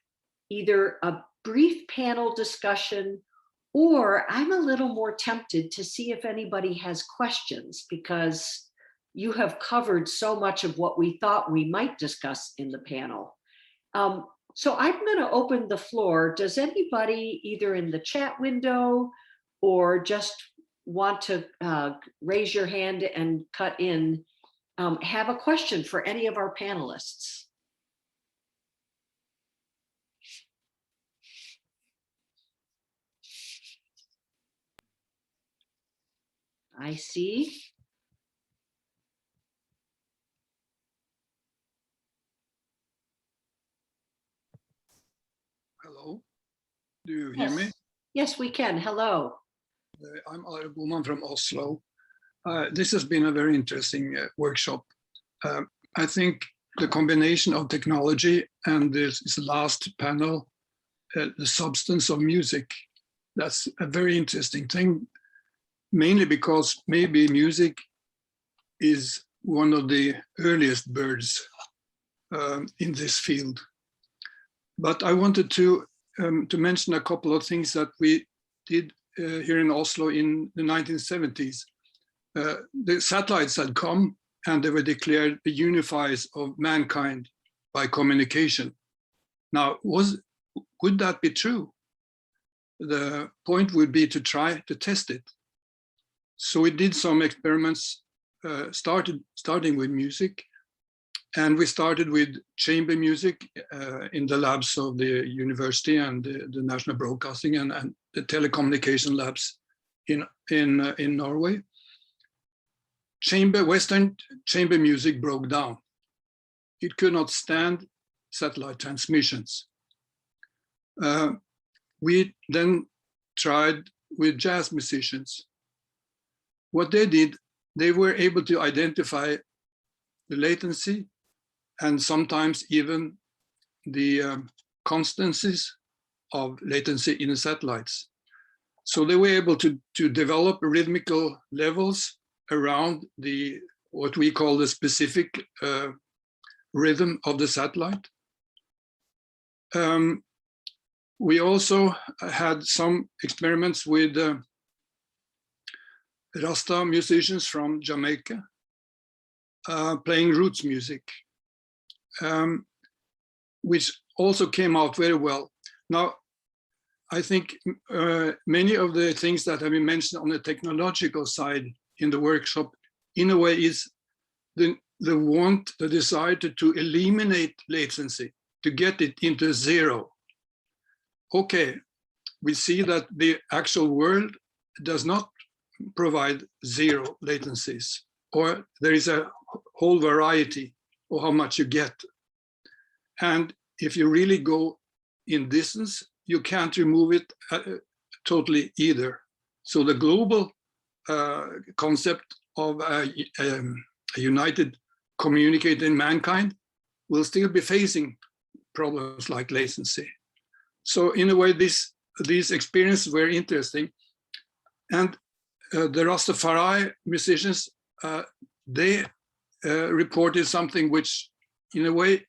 either a brief panel discussion, or I'm a little more tempted to see if anybody has questions, because you have covered so much of what we thought we might discuss in the panel. So I'm going to open the floor. Does anybody either in the chat window or just want to raise your hand and cut in, have a question for any of our panelists? I see. Hello, do you hear me? Yes, we can. Hello. I'm Ari Boman from Oslo. This has been a very interesting workshop. I think the combination of technology and this last panel, the substance of music, that's a very interesting thing, mainly because maybe music is one of the earliest birds in this field. But I wanted to mention a couple of things that we did here in Oslo in the 1970s. The satellites had come and they were declared the unifiers of mankind by communication. Now, would that be true? The point would be to try to test it. So we did some experiments, starting with music. And we started with chamber music in the labs of the university and the National Broadcasting and the telecommunication labs in Norway. Western chamber music broke down. It could not stand satellite transmissions. We then tried with jazz musicians. What they did, they were able to identify the latency and sometimes even the constancies of latency in the satellites. So they were able to develop rhythmical levels around what we call the specific rhythm of the satellite. we also had some experiments with Rasta musicians from Jamaica playing roots music, which also came out very well. Now, I think many of the things that have been mentioned on the technological side in the workshop, in a way, is the desire to eliminate latency, to get it into zero. Okay, we see that the actual world does not provide zero latencies, or there is a whole variety of how much you get. And if you really go in distance, you can't remove it totally either. So the global concept of a united communicating mankind will still be facing problems like latency. So in a way, these experiences were interesting. And the Rastafari musicians, they reported something which in a way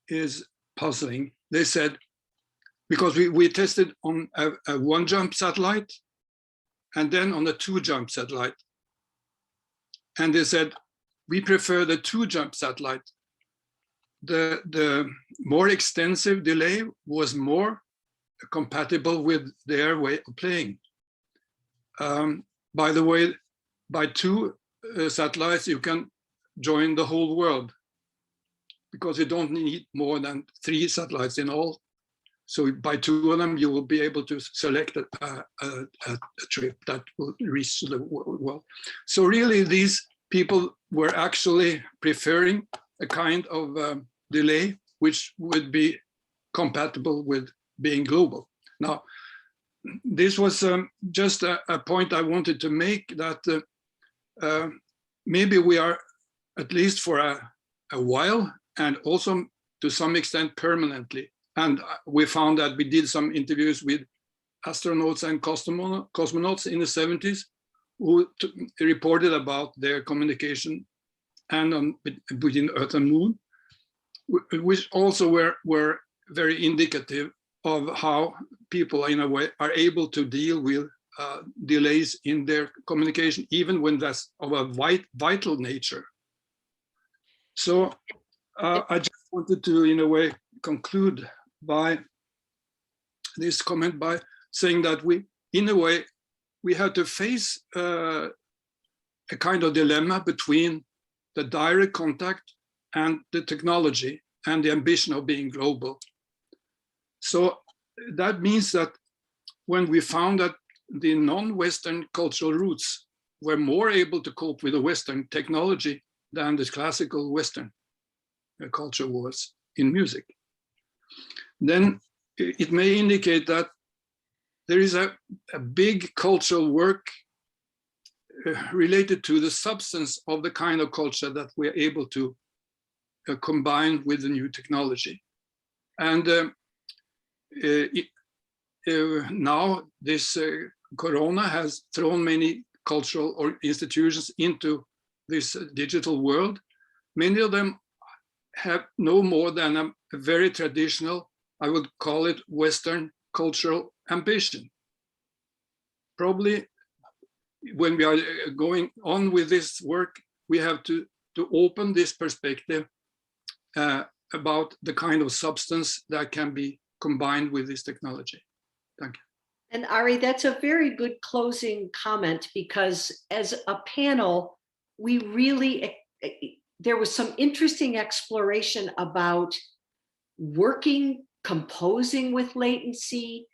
is puzzling. They said, because we tested on a one jump satellite and then on a two jump satellite. And they said, we prefer the two jump satellite. The more extensive delay was more compatible with their way of playing. By the way, by two satellites, you can join the whole world because you don't need more than 3 satellites in all. So by 2 of them, you will be able to select a trip that will reach the world. So really, these people were actually preferring a kind of delay which would be compatible with being global. Now, this was just a point I wanted to make, that maybe we are, at least for a while, and also to some extent permanently. And we found that we did some interviews with astronauts and cosmonauts in the 70s who reported about their communication and between Earth and Moon, which also were very indicative of how people, in a way, are able to deal with delays in their communication, even when that's of a vital nature. So I just wanted to, in a way, conclude by this comment by saying that we, in a way, we had to face a kind of dilemma between the direct contact and the technology and the ambition of being global. So that means that when we found that the non-Western cultural roots were more able to cope with the Western technology than the classical Western culture was in music, then it may indicate that there is a big cultural work related to the substance of the kind of culture that we're able to combine with the new technology. And now this Corona has thrown many cultural institutions into this digital world. Many of them have no more than a very traditional, I would call it, Western cultural ambition. Probably when we are going on with this work, we have to open this perspective about the kind of substance that can be combined with this technology. Thank you. And Ari, that's a very good closing comment, because as a panel, we really, there was some interesting exploration about working, composing with latency,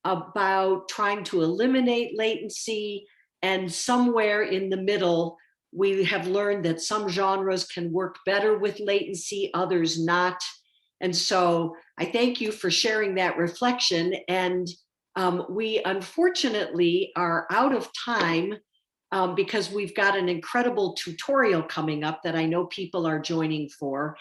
about trying to eliminate latency, and somewhere in the middle, we have learned that some genres can work better with latency, others not. And so I thank you for sharing that reflection. And we unfortunately are out of time because we've got an incredible tutorial coming up that I know people are joining for.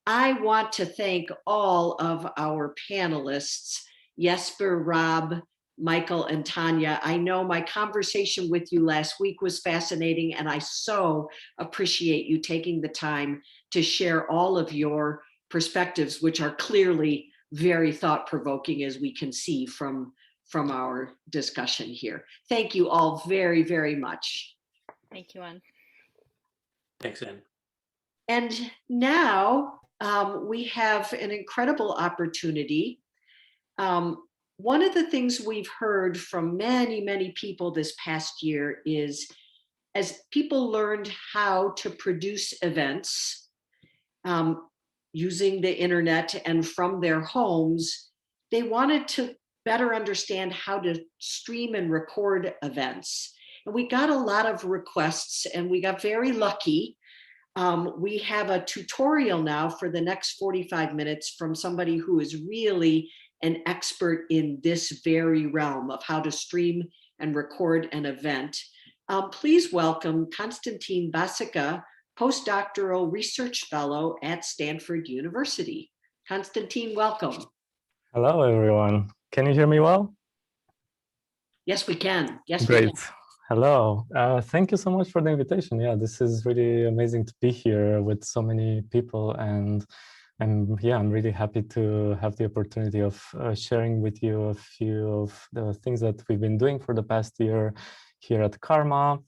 I want to thank all of our panelists, Jesper, Rob, Michael, and Tanya. I know my conversation with you last week was fascinating, and I so appreciate you taking the time to share all of your perspectives, which are clearly very thought-provoking, as we can see from our discussion here. Thank you all very, very much. Thank you, Anne. Thanks, Anne. And now we have an incredible opportunity. One of the things we've heard from many, many people this past year is, as people learned how to produce events using the internet and from their homes, they wanted to better understand how to stream and record events. And we got a lot of requests, and we got very lucky. We have a tutorial now for the next 45 minutes from somebody who is really an expert in this very realm of how to stream and record an event. Please welcome Konstantin Basika, postdoctoral research fellow at Stanford University. Konstantin, welcome. Hello, everyone. Can you hear me well? Yes, we can. Yes, Great. we can. Hello. Thank you so much for the invitation. Yeah, this is really amazing to be here with so many people, and I'm really happy to have the opportunity of sharing with you a few of the things that we've been doing for the past year here at Karma.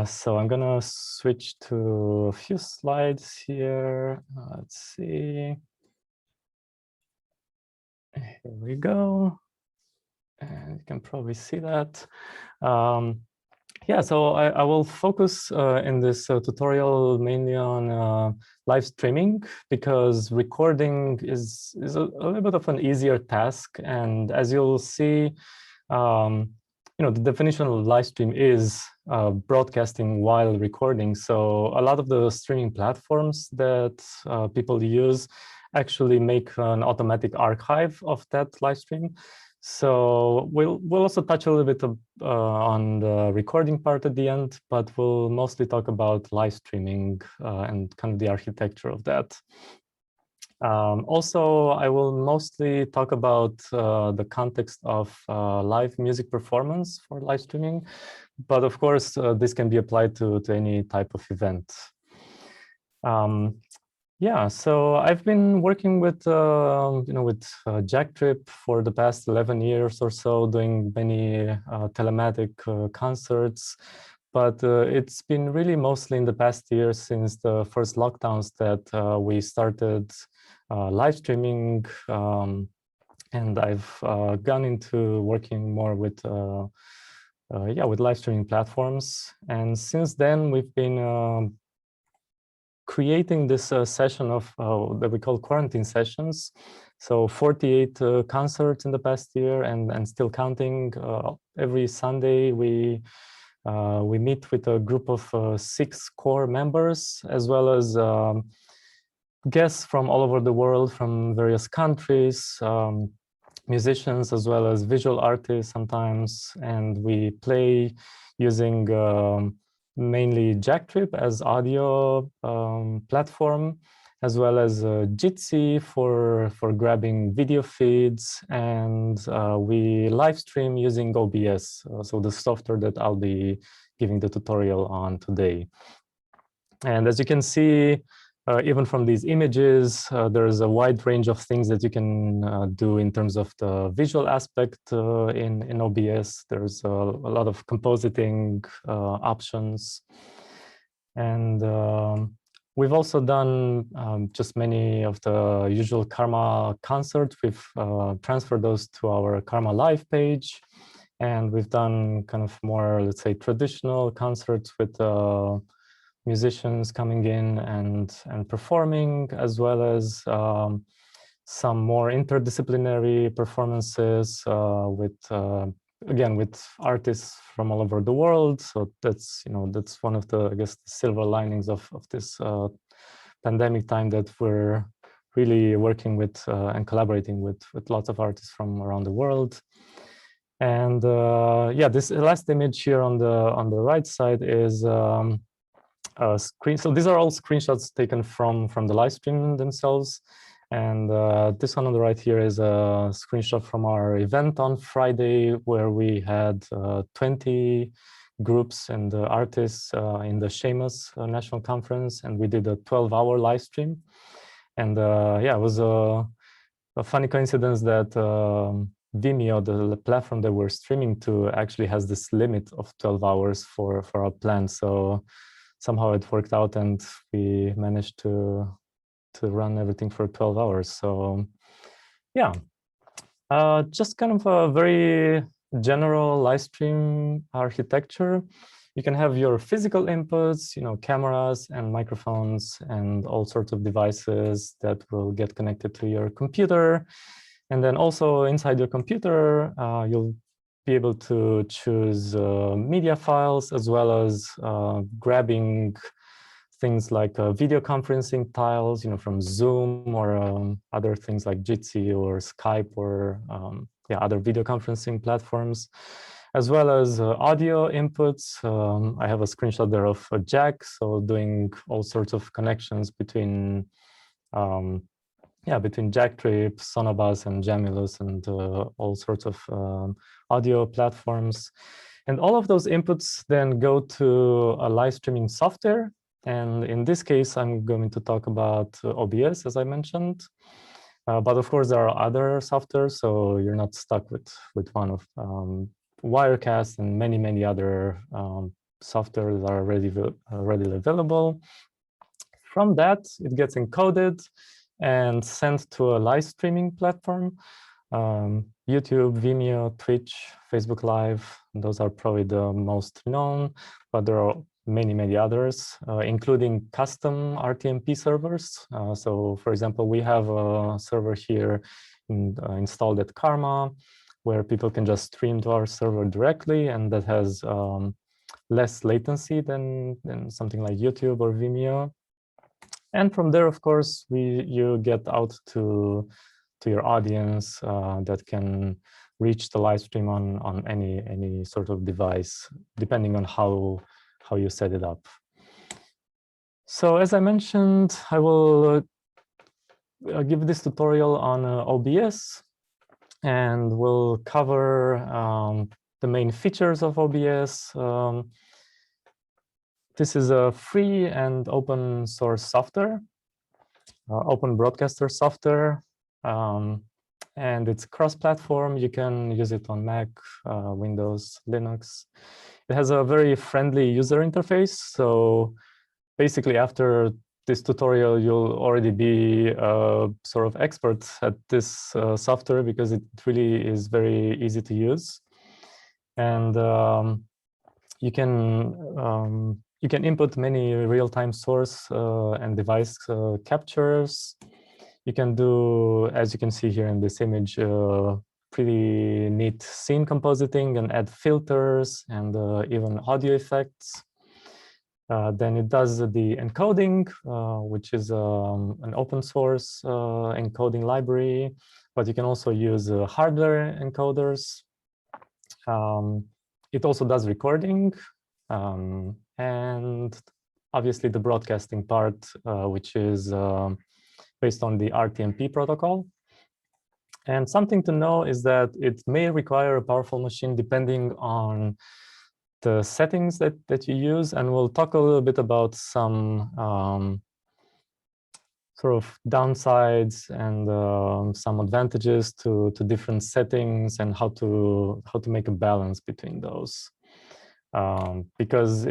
So I'm gonna switch to a few slides here. Let's see. Here we go. And you can probably see that. Yeah, so I will focus in this tutorial mainly on live streaming, because recording is a little bit of an easier task. And as you'll see, the definition of live stream is broadcasting while recording. So a lot of the streaming platforms that people use actually make an automatic archive of that live stream. So we'll also touch a little bit on the recording part at the end, but we'll mostly talk about live streaming and kind of the architecture of that. Also, I will mostly talk about the context of live music performance for live streaming, but of course, this can be applied to any type of event. Yeah, so I've been working with Jacktrip for the past 11 years or so, doing many telematic concerts. But it's been really mostly in the past year, since the first lockdowns, that we started live streaming, and I've gone into working more with live streaming platforms. And since then, we've been creating this session of that we call quarantine sessions. So 48 concerts in the past year, and still counting. Every Sunday we meet with a group of 6 core members, as well as guests from all over the world, from various countries, musicians, as well as visual artists sometimes. And we play using mainly Jacktrip as audio platform, as well as Jitsi for grabbing video feeds, and we live stream using OBS, so the software that I'll be giving the tutorial on today. And as you can see, even from these images, there's a wide range of things that you can do in terms of the visual aspect in OBS. There's a lot of compositing options. And we've also done just many of the usual Karma concerts. We've transferred those to our Karma Live page. And we've done kind of more, let's say, traditional concerts with musicians coming in and performing, as well as some more interdisciplinary performances with again, with artists from all over the world. So that's one of the, I guess, silver linings of this pandemic time, that we're really working with and collaborating with lots of artists from around the world. And yeah, this last image here on the right side is screen. So these are all screenshots taken from the live stream themselves. And this one on the right here is a screenshot from our event on Friday, where we had 20 groups and artists in the Seamus National Conference, and we did a 12-hour live stream. And yeah, it was a funny coincidence that Vimeo, the platform that we're streaming to, actually has this limit of 12 hours for our plan. So somehow it worked out, and we managed to run everything for 12 hours. So yeah, just kind of a very general live stream architecture. You can have your physical inputs, cameras and microphones and all sorts of devices that will get connected to your computer. And then also inside your computer, you'll be able to choose media files, as well as grabbing things like video conferencing tiles, from Zoom or other things like Jitsi or Skype or other video conferencing platforms, as well as audio inputs. I have a screenshot there of a jack, so doing all sorts of connections between between Jacktrip, Sonobus, and Jamulus, and all sorts of audio platforms. And all of those inputs then go to a live streaming software. And in this case, I'm going to talk about OBS, as I mentioned. But of course, there are other softwares, so you're not stuck with one of Wirecast and many other softwares that are readily available. From that, it gets encoded and sent to a live streaming platform. YouTube, Vimeo, Twitch, Facebook Live, those are probably the most known, but there are many others, including custom RTMP servers. So for example, we have a server here installed at Karma, where people can just stream to our server directly, and that has less latency than something like YouTube or Vimeo. And from there, of course, you get out to your audience that can reach the live stream on any sort of device, depending on how you set it up. So as I mentioned, I will give this tutorial on OBS, and we'll cover the main features of OBS. This is a free and open source software, open broadcaster software, and it's cross-platform. You can use it on Mac, Windows, Linux. It has a very friendly user interface. So basically, after this tutorial, you'll already be sort of expert at this software, because it really is very easy to use. And you can input many real-time source and device captures. You can do, as you can see here in this image, pretty neat scene compositing and add filters and even audio effects. Then it does the encoding, which is an open source encoding library, but you can also use hardware encoders. It also does recording, and obviously the broadcasting part, which is based on the RTMP protocol. And something to know is that it may require a powerful machine depending on the settings that you use. And we'll talk a little bit about some sort of downsides and some advantages to different settings, and how to make a balance between those. Because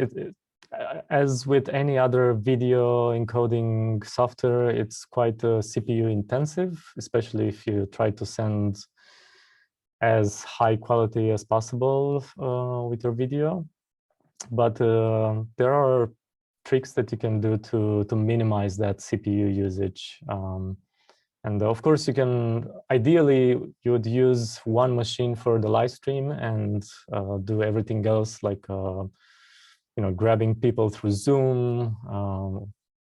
as with any other video encoding software, it's quite CPU intensive, especially if you try to send as high quality as possible with your video. But there are tricks that you can do to minimize that CPU usage. And of course, you can, ideally, you would use one machine for the live stream and do everything else, like grabbing people through Zoom,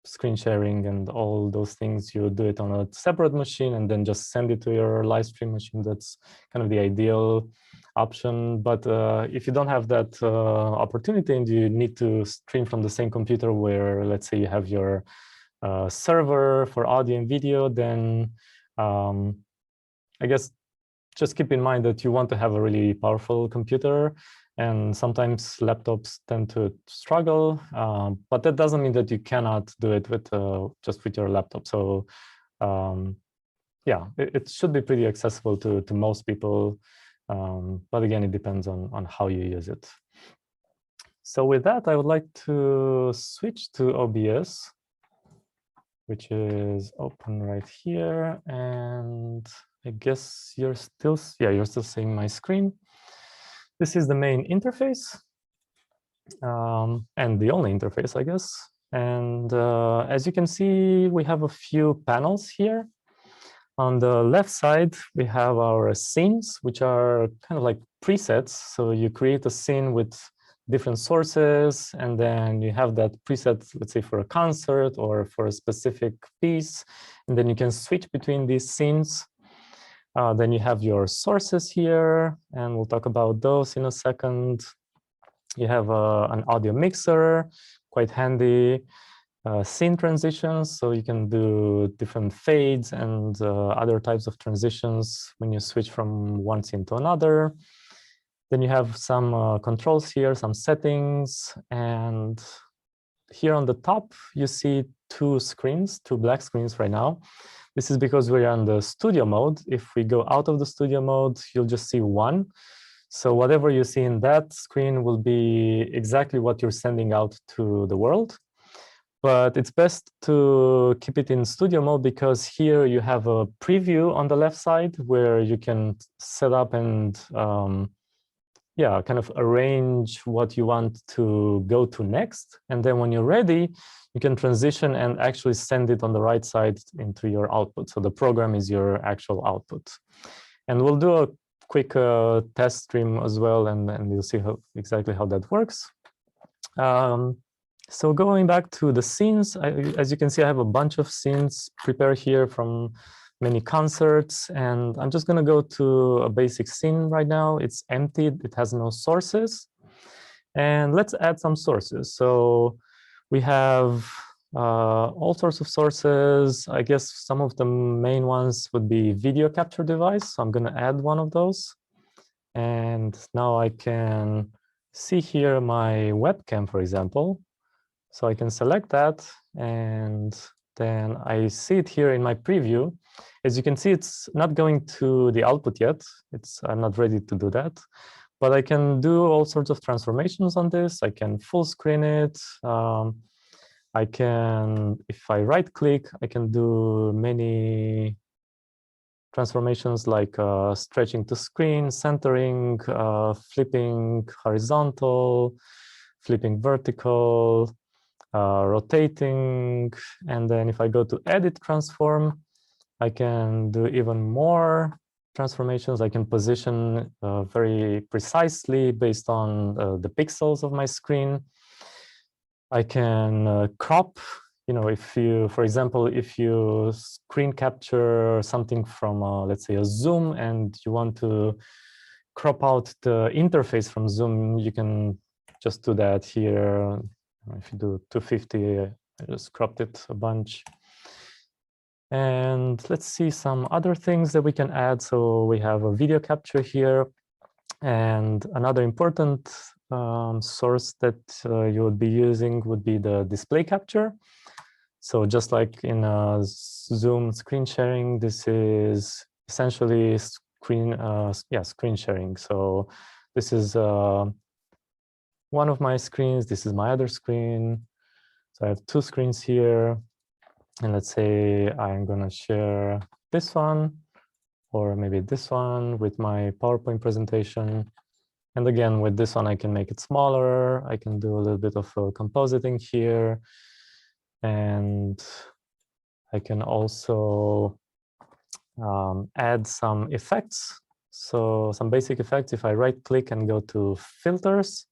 screen sharing, and all those things. You do it on a separate machine and then just send it to your live stream machine. That's kind of the ideal option. But if you don't have that opportunity and you need to stream from the same computer, where, let's say, you have your server for audio and video, then I guess just keep in mind that you want to have a really powerful computer, and sometimes laptops tend to struggle, but that doesn't mean that you cannot do it with just with your laptop. So yeah, it should be pretty accessible to most people. But again, it depends on how you use it. So with that, I would like to switch to OBS, which is open right here. And I guess you're still seeing my screen. This is the main interface, and the only interface, I guess. And as you can see, we have a few panels here. On the left side, we have our scenes, which are kind of like presets. So you create a scene with different sources, and then you have that preset, let's say for a concert or for a specific piece, and then you can switch between these scenes. Then you have your sources here, and we'll talk about those in a second. You have an audio mixer, quite handy. Scene transitions, so you can do different fades and other types of transitions when you switch from one scene to another. Then you have some controls here, some settings, and here on the top you see two black screens right now. This is because we're on the studio mode. If we go out of the studio mode, you'll just see one. So whatever you see in that screen will be exactly what you're sending out to the world. But it's best to keep it in studio mode because here you have a preview on the left side where you can set up and kind of arrange what you want to go to next. And then when you're ready, you can transition and actually send it on the right side into your output. So the program is your actual output. And we'll do a quick test stream as well, and you'll see exactly how that works. So going back to the scenes, as you can see, I have a bunch of scenes prepared here from many concerts, and I'm just going to go to a basic scene right now. It's empty, it has no sources. And let's add some sources. So we have all sorts of sources. I guess some of the main ones would be video capture device. So I'm going to add one of those. And now I can see here my webcam, for example. So I can select that, and then I see it here in my preview. As you can see, it's not going to the output yet. I'm not ready to do that, but I can do all sorts of transformations on this. I can full screen it. I can, if I right click, I can do many transformations like stretching to screen, centering, flipping horizontal, flipping vertical, rotating, and then if I go to edit transform, I can do even more transformations. I can position very precisely based on the pixels of my screen. I can crop, if you, for example, if you screen capture something from, let's say, a Zoom, and you want to crop out the interface from Zoom, you can just do that here. If you do 250, I just cropped it a bunch. And let's see some other things that we can add. So we have a video capture here. And another important source that you would be using would be the display capture. So just like in Zoom screen sharing, this is essentially screen sharing. So this is one of my screens. This is my other screen. So I have two screens here. And let's say I'm going to share this one, or maybe this one with my PowerPoint presentation. And again, with this one, I can make it smaller. I can do a little bit of compositing here. And I can also add some effects. So some basic effects, if I right click and go to filters,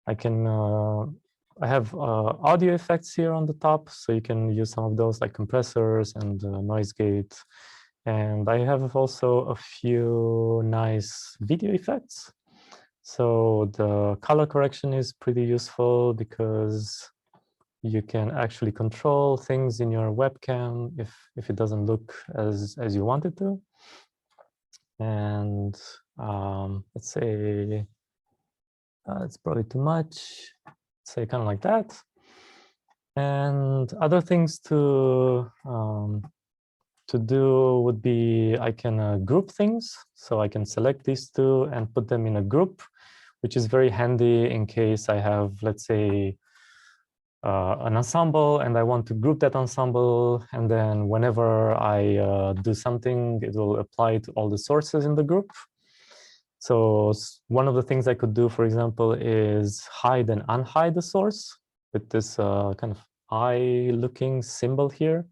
I can, I have audio effects here on the top. So you can use some of those like compressors and noise gate. And I have also a few nice video effects. So the color correction is pretty useful because you can actually control things in your webcam if it doesn't look as you want it to. And let's say it's probably too much. Say kind of like that. And other things to to do would be I can group things. So I can select these two and put them in a group, which is very handy in case I have, let's say, an ensemble and I want to group that ensemble. And then whenever I do something, it will apply to all the sources in the group. So one of the things I could do, for example, is hide and unhide the source with this kind of eye looking symbol here.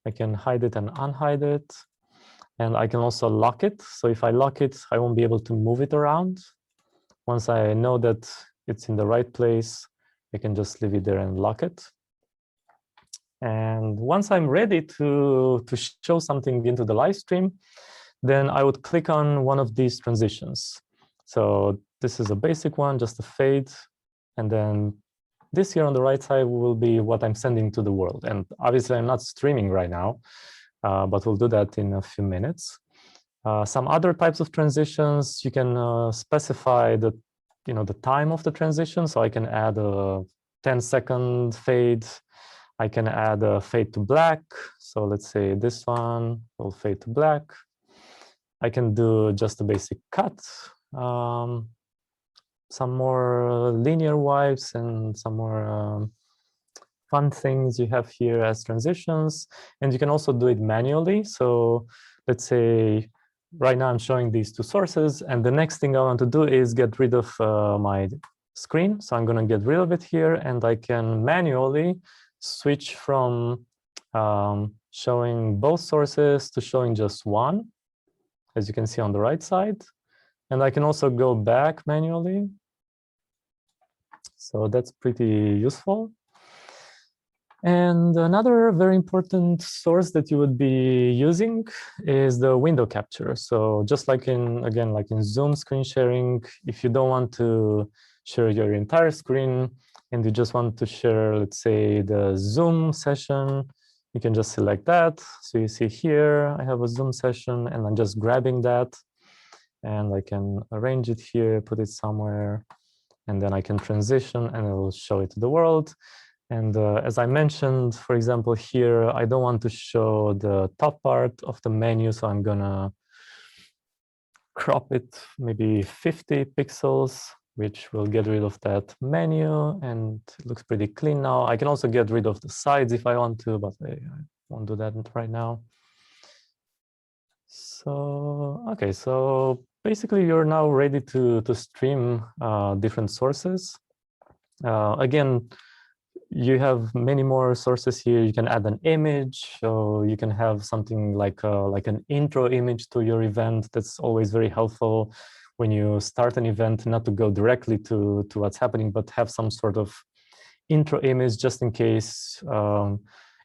I can hide it and unhide it. And I can also lock it. So if I lock it, I won't be able to move it around. Once I know that it's in the right place, I can just leave it there and lock it. And once I'm ready to show something into the live stream, then I would click on one of these transitions. So this is a basic one, just a fade. And then this here on the right side will be what I'm sending to the world. And obviously I'm not streaming right now, but we'll do that in a few minutes. Some other types of transitions, you can specify the time of the transition. So I can add a 10-second fade. I can add a fade to black. So let's say this one will fade to black. I can do just a basic cut, some more linear wipes and some more fun things you have here as transitions. And you can also do it manually. So let's say right now I'm showing these two sources, and the next thing I want to do is get rid of my screen. So I'm going to get rid of it here, and I can manually switch from showing both sources to showing just one, as you can see on the right side. And I can also go back manually. So that's pretty useful. And another very important source that you would be using is the window capture. So just like again, like in Zoom screen sharing, if you don't want to share your entire screen and you just want to share, let's say, the Zoom session, you can just select that. So you see here, I have a Zoom session and I'm just grabbing that and I can arrange it here, put it somewhere, and then I can transition and it will show it to the world. And as I mentioned, for example, here, I don't want to show the top part of the menu. So I'm gonna crop it maybe 50 pixels, which will get rid of that menu, and it looks pretty clean now. I can also get rid of the sides if I want to, but I won't do that right now. So, okay, so basically you're now ready to stream different sources. Again, you have many more sources here. You can add an image, so you can have something like an intro image to your event. That's always very helpful when you start an event, not to go directly to what's happening, but have some sort of intro image just in case.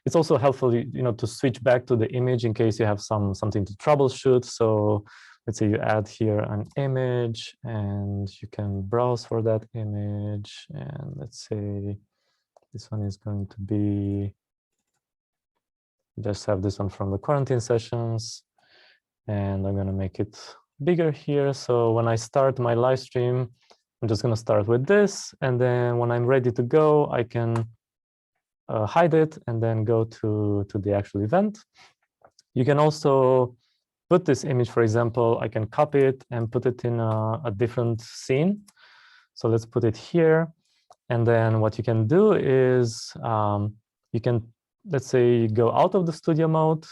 It's also helpful, to switch back to the image in case you have something to troubleshoot. So let's say you add here an image and you can browse for that image. And let's say this one is going to be, just have this one from the quarantine sessions. And I'm going to make it bigger here. So when I start my live stream, I'm just going to start with this. And then when I'm ready to go, I can hide it and then go to the actual event. You can also put this image, for example, I can copy it and put it in a different scene. So let's put it here. And then what you can do is you can, let's say, go out of the studio mode,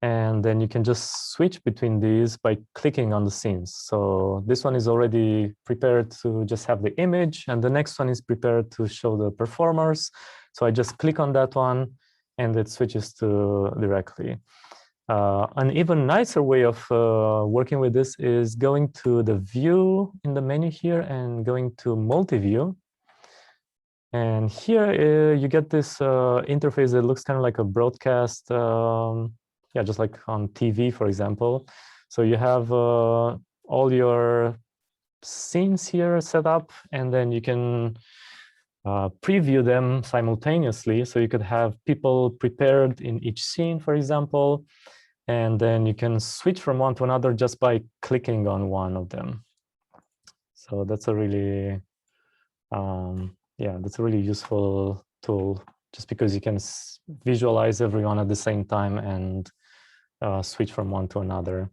and then you can just switch between these by clicking on the scenes. So this one is already prepared to just have the image, and the next one is prepared to show the performers. So I just click on that one, and it switches to directly. An even nicer way of working with this is going to the view in the menu here and going to multi-view. And here you get this interface that looks kind of like a broadcast, just like on TV, for example. So you have all your scenes here set up, and then you can preview them simultaneously. So you could have people prepared in each scene, for example, and then you can switch from one to another just by clicking on one of them. So that's a really, that's a really useful tool, just because you can visualize everyone at the same time and switch from one to another.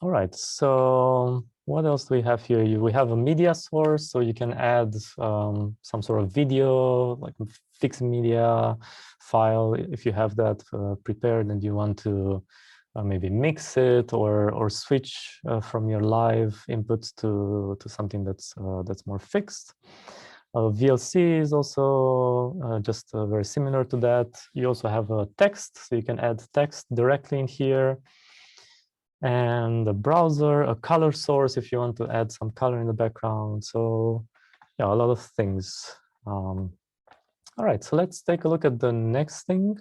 All right, so what else do we have here? We have a media source, so you can add some sort of video, like fixed media file, if you have that prepared and you want to maybe mix it or switch from your live inputs to something that's more fixed. VLC is also just very similar to that. You also have a text, so you can add text directly in here. And a browser, a color source if you want to add some color in the background. So yeah, a lot of things. All right, so let's take a look at the next thing.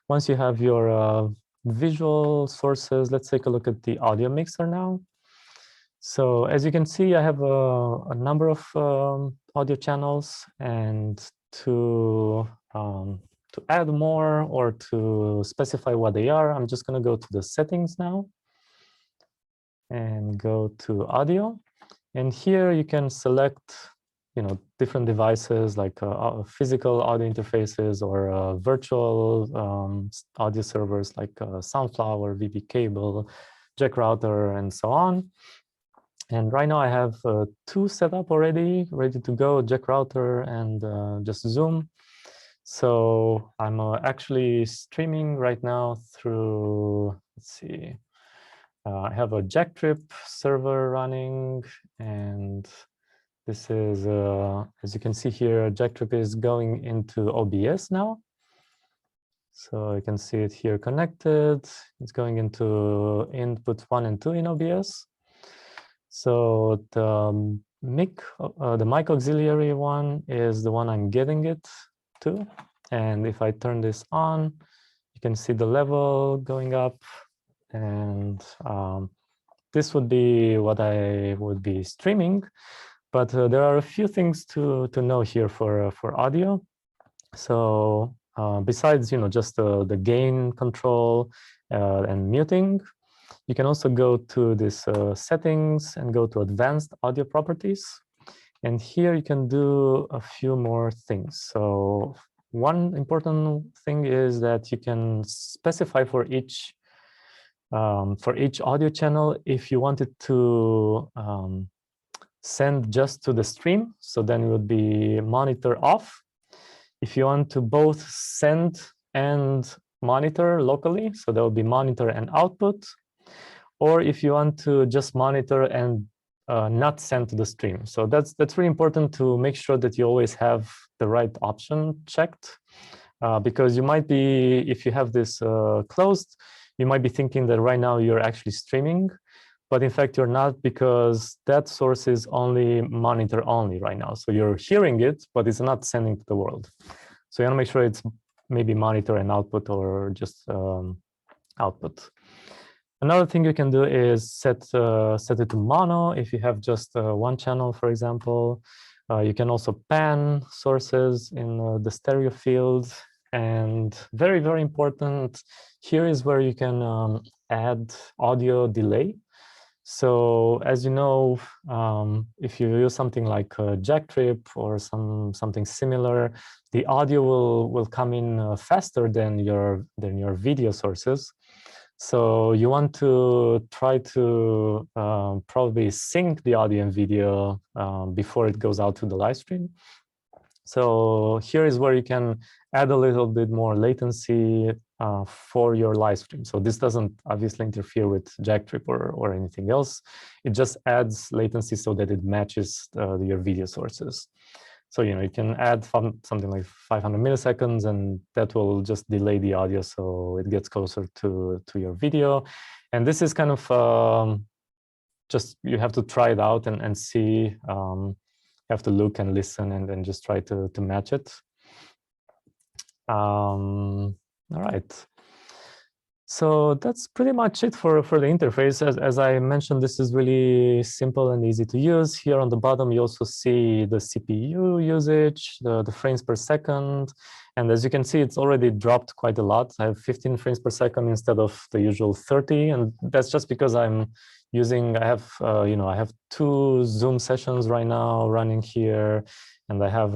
Once you have your visual sources, let's take a look at the audio mixer now. So as you can see, I have a number of audio channels, and to add more or to specify what they are, I'm just going to go to the settings now and go to audio. And here you can select, different devices like physical audio interfaces or virtual audio servers like Soundflower, VB cable, jack router, and so on. And right now I have 2 set up already, ready to go, jack router and just Zoom. So I'm actually streaming right now through, let's see, I have a jack trip server running, and this is, as you can see here, jack trip is going into OBS now. So you can see it here connected. It's going into input 1 and 2 in OBS. So the mic auxiliary one is the one I'm getting it to. And if I turn this on, you can see the level going up. And this would be what I would be streaming. But there are a few things to know here for audio. So besides, just the gain control and muting, you can also go to this settings and go to advanced audio properties. And here you can do a few more things. So one important thing is that you can specify for each audio channel if you wanted to send just to the stream. So then it would be monitor off. If you want to both send and monitor locally, so there will be monitor and output. Or if you want to just monitor and not send to the stream. So that's really important to make sure that you always have the right option checked, because you might be, if you have this closed, you might be thinking that right now you're actually streaming, but in fact you're not, because that source is only monitor only right now. So you're hearing it, but it's not sending to the world. So you want to make sure it's maybe monitor and output or just output. Another thing you can do is set it to mono if you have just one channel, for example. You can also pan sources in the stereo field. And very, very important, here is where you can add audio delay. So as you know, if you use something like jack trip or something similar, the audio will come in faster than your video sources. So you want to try to probably sync the audio and video before it goes out to the live stream. So here is where you can add a little bit more latency for your live stream. So this doesn't obviously interfere with jack trip or anything else. It just adds latency so that it matches your video sources. So, you can add something like 500 milliseconds, and that will just delay the audio so it gets closer to your video. And this is kind of just, you have to try it out and see. You have to look and listen and then just try to match it. All right. So that's pretty much it for the interface. As I mentioned, this is really simple and easy to use. Here on the bottom, you also see the CPU usage, the frames per second. And as you can see, it's already dropped quite a lot. I have 15 frames per second instead of the usual 30. And that's just because I'm using, I have 2 Zoom sessions right now running here. And I have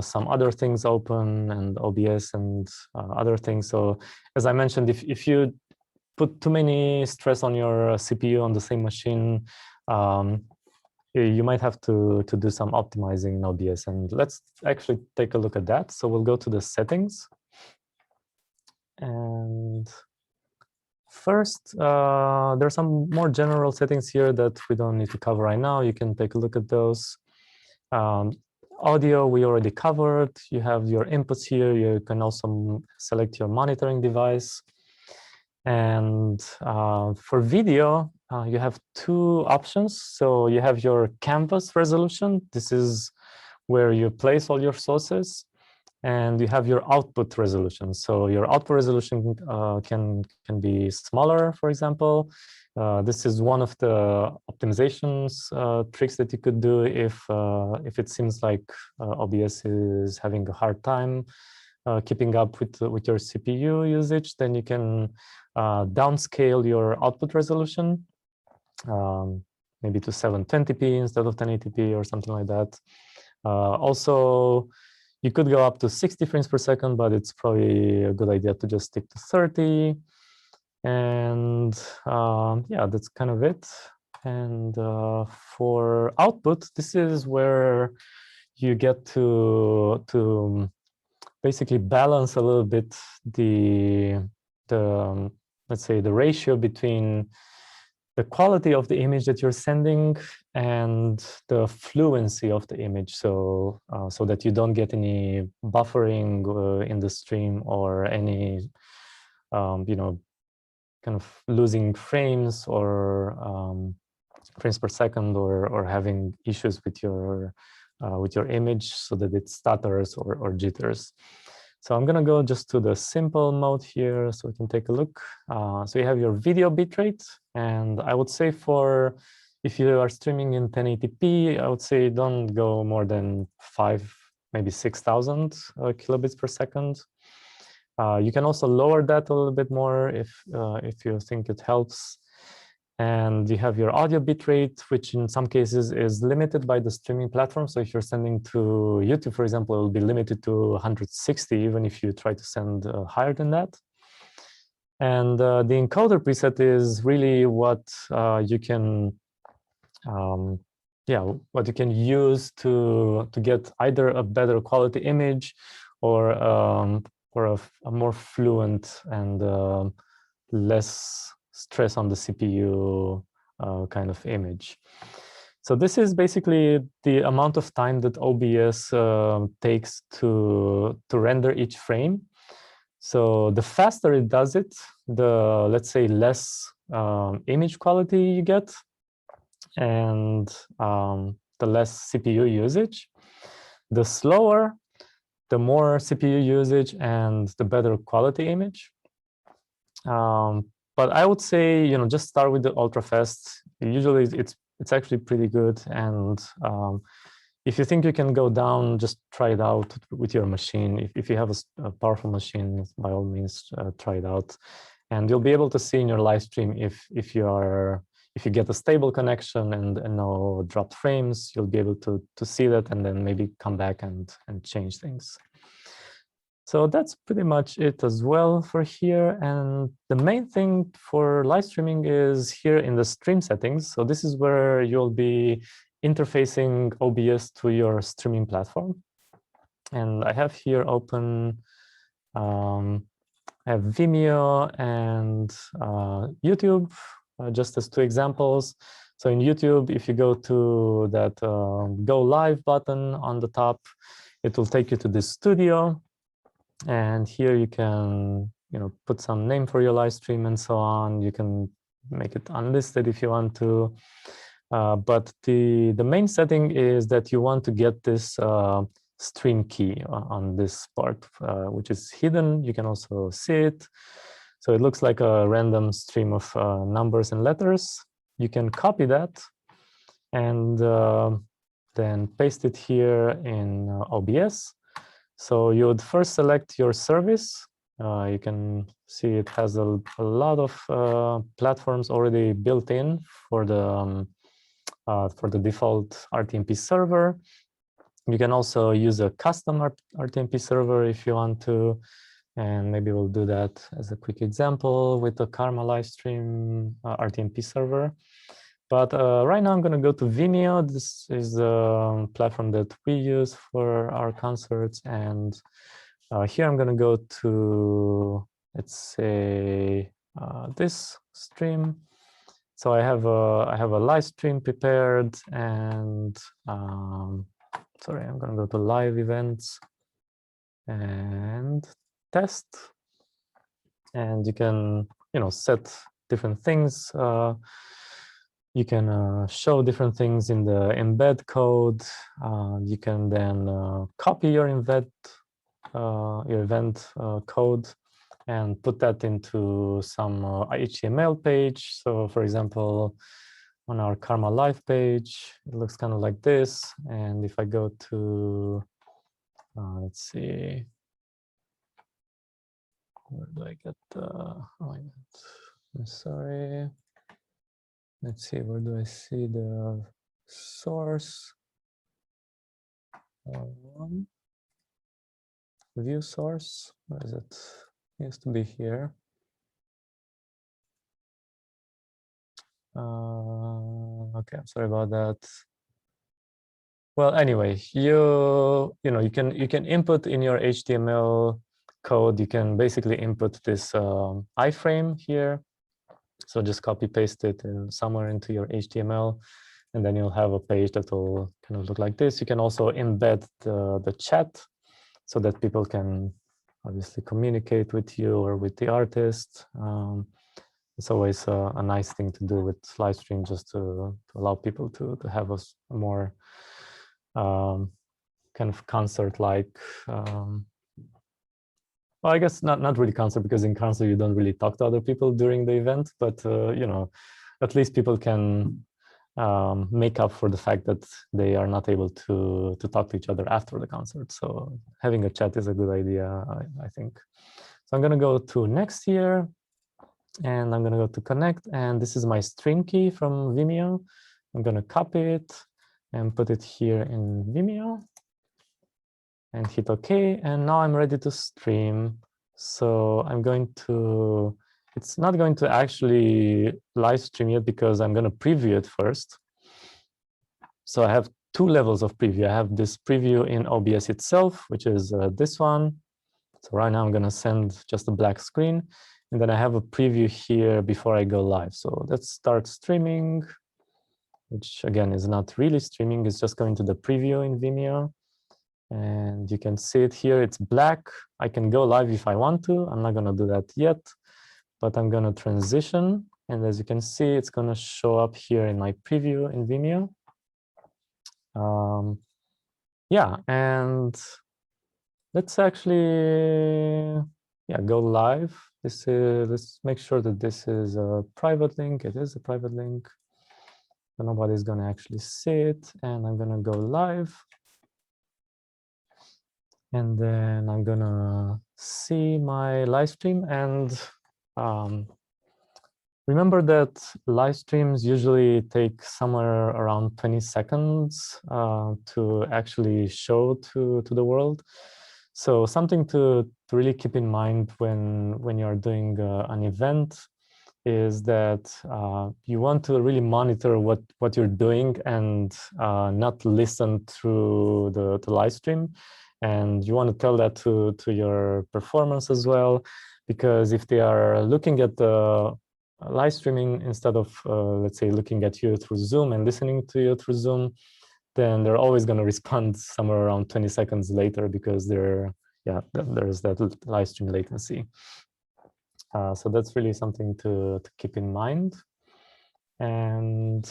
some other things open and OBS and other things. So as I mentioned, if you put too many stress on your CPU on the same machine, you might have to do some optimizing in OBS. And let's actually take a look at that. So we'll go to the settings. And first, there's some more general settings here that we don't need to cover right now. You can take a look at those. Audio, we already covered. You have your inputs here. You can also select your monitoring device. And for video, you have two options. So you have your canvas resolution. This is where you place all your sources. And you have your output resolution. So your output resolution can be smaller, for example. This is one of the optimizations tricks that you could do if it seems like OBS is having a hard time keeping up with your CPU usage. Then you can downscale your output resolution, maybe to 720p instead of 1080p or something like that. Also, you could go up to 60 frames per second, but it's probably a good idea to just stick to 30. And yeah, that's kind of it. And for output, this is where you get to basically balance a little bit the let's say the ratio between the quality of the image that you're sending and the fluency of the image, so so that you don't get any buffering in the stream or any you know, kind of losing frames or frames per second, or having issues with your image so that it stutters or jitters. So I'm gonna go just to the simple mode here so we can take a look. So you have your video bitrate, and I would say for if you are streaming in 1080p, I would say don't go more than 5, maybe 6,000 kilobits per second. You can also lower that a little bit more if you think it helps. And you have your audio bitrate, which in some cases is limited by the streaming platform. So if you're sending to YouTube, for example, it will be limited to 160, even if you try to send higher than that. And the encoder preset is really what you can, yeah, what you can use to get either a better quality image or a more fluent and less stress on the CPU kind of image. So this is basically the amount of time that OBS takes to render each frame. So the faster it does it, the, let's say, less image quality you get, and the less CPU usage. The slower, the more CPU usage and the better quality image. But I would say, you know, just start with the ultra fast. Usually it's actually pretty good. And if you think you can go down, just try it out with your machine. If you have a powerful machine, by all means, try it out. And you'll be able to see in your live stream if you get a stable connection and no dropped frames, you'll be able to see that and then maybe come back and change things. So that's pretty much it as well for here. And the main thing for live streaming is here in the stream settings. So this is where you'll be interfacing OBS to your streaming platform. And I have here open, I have Vimeo and YouTube, just as two examples. So in YouTube, if you go to that Go Live button on the top, it will take you to this studio. And here you can, you know, put some name for your live stream and so on. You can make it unlisted if you want to. But the main setting is that you want to get this stream key on this part, which is hidden. You can also see it. So it looks like a random stream of numbers and letters. You can copy that and then paste it here in OBS. So you would first select your service. You can see it has a lot of platforms already built in for the default RTMP server. You can also use a custom RTMP server if you want to. And maybe we'll do that as a quick example with the Karma live stream RTMP server. But right now I'm going to go to Vimeo. This is the platform that we use for our concerts. And here I'm going to go to, let's say, this stream. So I have a live stream prepared, and sorry, I'm going to go to live events and test. And you can, set different things. You can show different things in the embed code. You can then copy your event code and put that into some HTML page. So for example, on our Karma Live page, it looks kind of like this. And if I go to, let's see, where do I get the, oh my God, I'm sorry. Let's see, where do I see the source? View source, where is it? It used to be here. Okay, I'm sorry about that. Well, anyway, you can input in your HTML code. You can basically input this iframe here. So just copy paste it somewhere into your HTML, and then you'll have a page that will kind of look like this. You can also embed the chat so that people can obviously communicate with you or with the artist. It's always a nice thing to do with live stream, just to allow people to have a more kind of concert-like. Well, I guess not really concert, because in concert you don't really talk to other people during the event, but at least people can make up for the fact that they are not able to talk to each other after the concert. So having a chat is a good idea, I think. So I'm going to go to next here, and I'm going to go to connect, and this is my stream key from Vimeo. I'm going to copy it and put it here in Vimeo and hit OK. And now I'm ready to stream. So I'm going to, it's not going to actually live stream yet because I'm going to preview it first. So I have two levels of preview. I have this preview in OBS itself, which is this one. So right now I'm going to send just a black screen. And then I have a preview here before I go live. So let's start streaming, which again is not really streaming. It's just going to the preview in Vimeo. And you can see it here. It's black. I can go live if I want to. I'm not going to do that yet, but I'm going to transition. And as you can see, it's going to show up here in my preview in Vimeo. Yeah, and let's actually, go live. This is, let's make sure that this is a private link. It is a private link. So nobody's going to actually see it. And I'm going to go live. And then I'm going to see my live stream. And remember that live streams usually take somewhere around 20 seconds to actually show to the world. So something to really keep in mind when you're doing an event is that you want to really monitor what you're doing and not listen through the live stream. And you want to tell that to your performance as well, because if they are looking at the live streaming instead of, let's say, looking at you through Zoom and listening to you through Zoom, then they're always going to respond somewhere around 20 seconds later because there's that live stream latency. So that's really something to keep in mind. And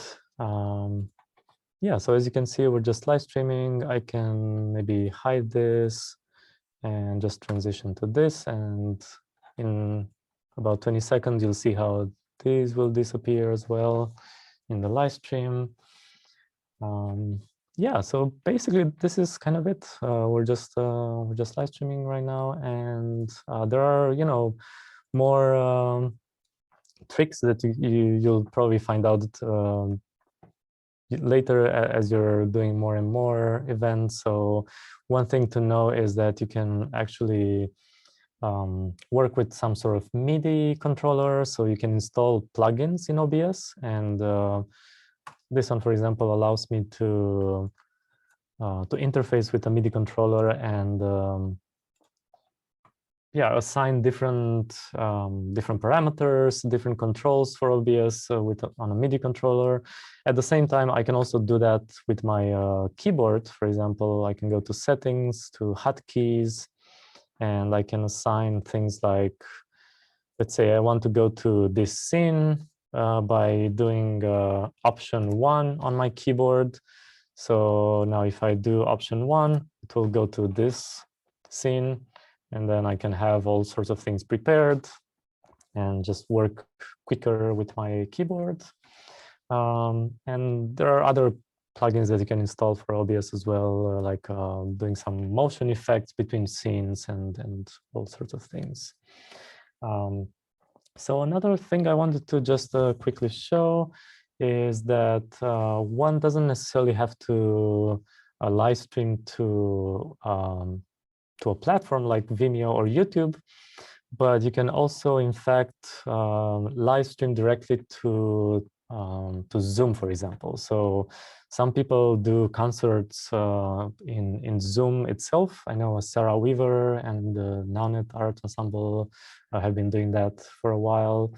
so as you can see, we're just live streaming. I can maybe hide this and just transition to this. And in about 20 seconds, you'll see how these will disappear as well in the live stream. So basically this is kind of it. We're just live streaming right now, and there are more tricks that you'll probably find out later as you're doing more and more events. So one thing to know is that you can actually work with some sort of MIDI controller, so you can install plugins in OBS. And this one, for example, allows me to interface with a MIDI controller and yeah, assign different parameters, different controls for OBS on a MIDI controller. At the same time, I can also do that with my keyboard. For example, I can go to settings, to hotkeys, and I can assign things like, let's say I want to go to this scene by doing option 1 on my keyboard. So now if I do option 1, it will go to this scene, and then I can have all sorts of things prepared and just work quicker with my keyboard. And there are other plugins that you can install for OBS as well, like doing some motion effects between scenes and all sorts of things. So another thing I wanted to just quickly show is that one doesn't necessarily have to live stream to a platform like Vimeo or YouTube, but you can also, in fact, live stream directly to Zoom, for example. So some people do concerts in Zoom itself. I know Sarah Weaver and the Nownet Art Ensemble have been doing that for a while.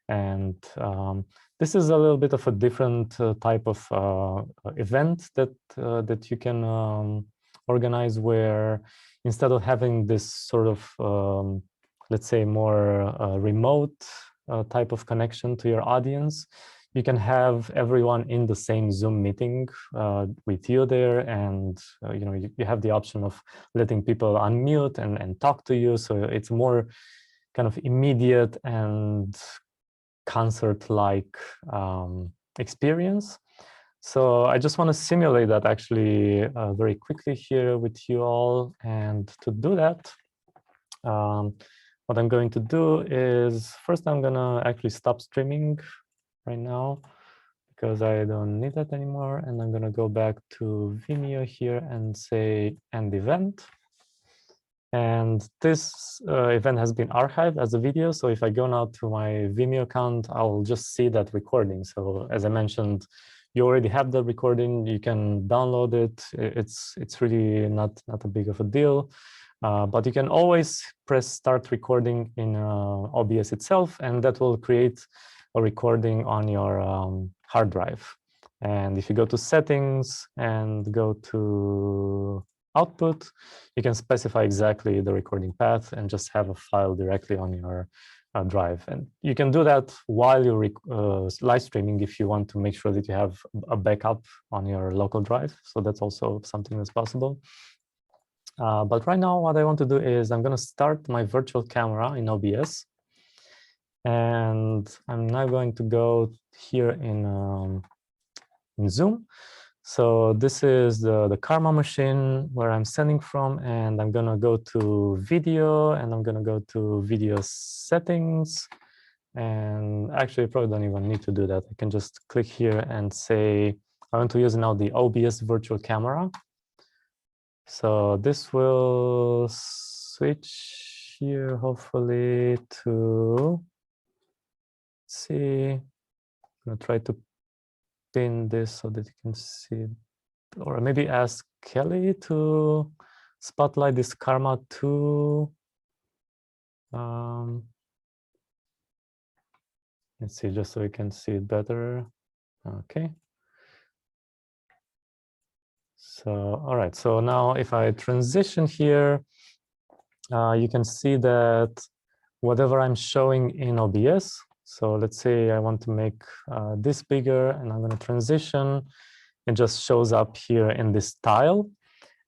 And this is a little bit of a different type of event that you can organize, where instead of having this sort of, let's say, more remote type of connection to your audience, you can have everyone in the same Zoom meeting with you there, and you know, you have the option of letting people unmute and talk to you. So it's more kind of immediate and concert-like experience. So I just want to simulate that actually very quickly here with you all. And to do that, what I'm going to do is, first I'm going to actually stop streaming right now because I don't need that anymore. And I'm going to go back to Vimeo here and say end event. And this event has been archived as a video. So if I go now to my Vimeo account, I'll just see that recording. So as I mentioned, you already have the recording. You can download it. It's really not a big of a deal. But you can always press start recording in OBS itself, and that will create a recording on your hard drive. And if you go to settings and go to output, you can specify exactly the recording path and just have a file directly on your drive. And you can do that while you're live streaming if you want to make sure that you have a backup on your local drive. So that's also something that's possible. But right now, what I want to do is I'm going to start my virtual camera in OBS. And I'm now going to go here in Zoom. So this is the Karma machine where I'm sending from, and I'm going to go to video, and I'm going to go to video settings. And actually, I probably don't even need to do that. I can just click here and say, I want to use now the OBS virtual camera. So this will switch here, hopefully, to, let's see, I'm going to try to pin this so that you can see it, or maybe ask Kelly to spotlight this Karma 2. Let's see, just so we can see it better. Okay. So, all right, so now if I transition here, you can see that whatever I'm showing in OBS, so let's say I want to make this bigger, and I'm going to transition. It just shows up here in this tile.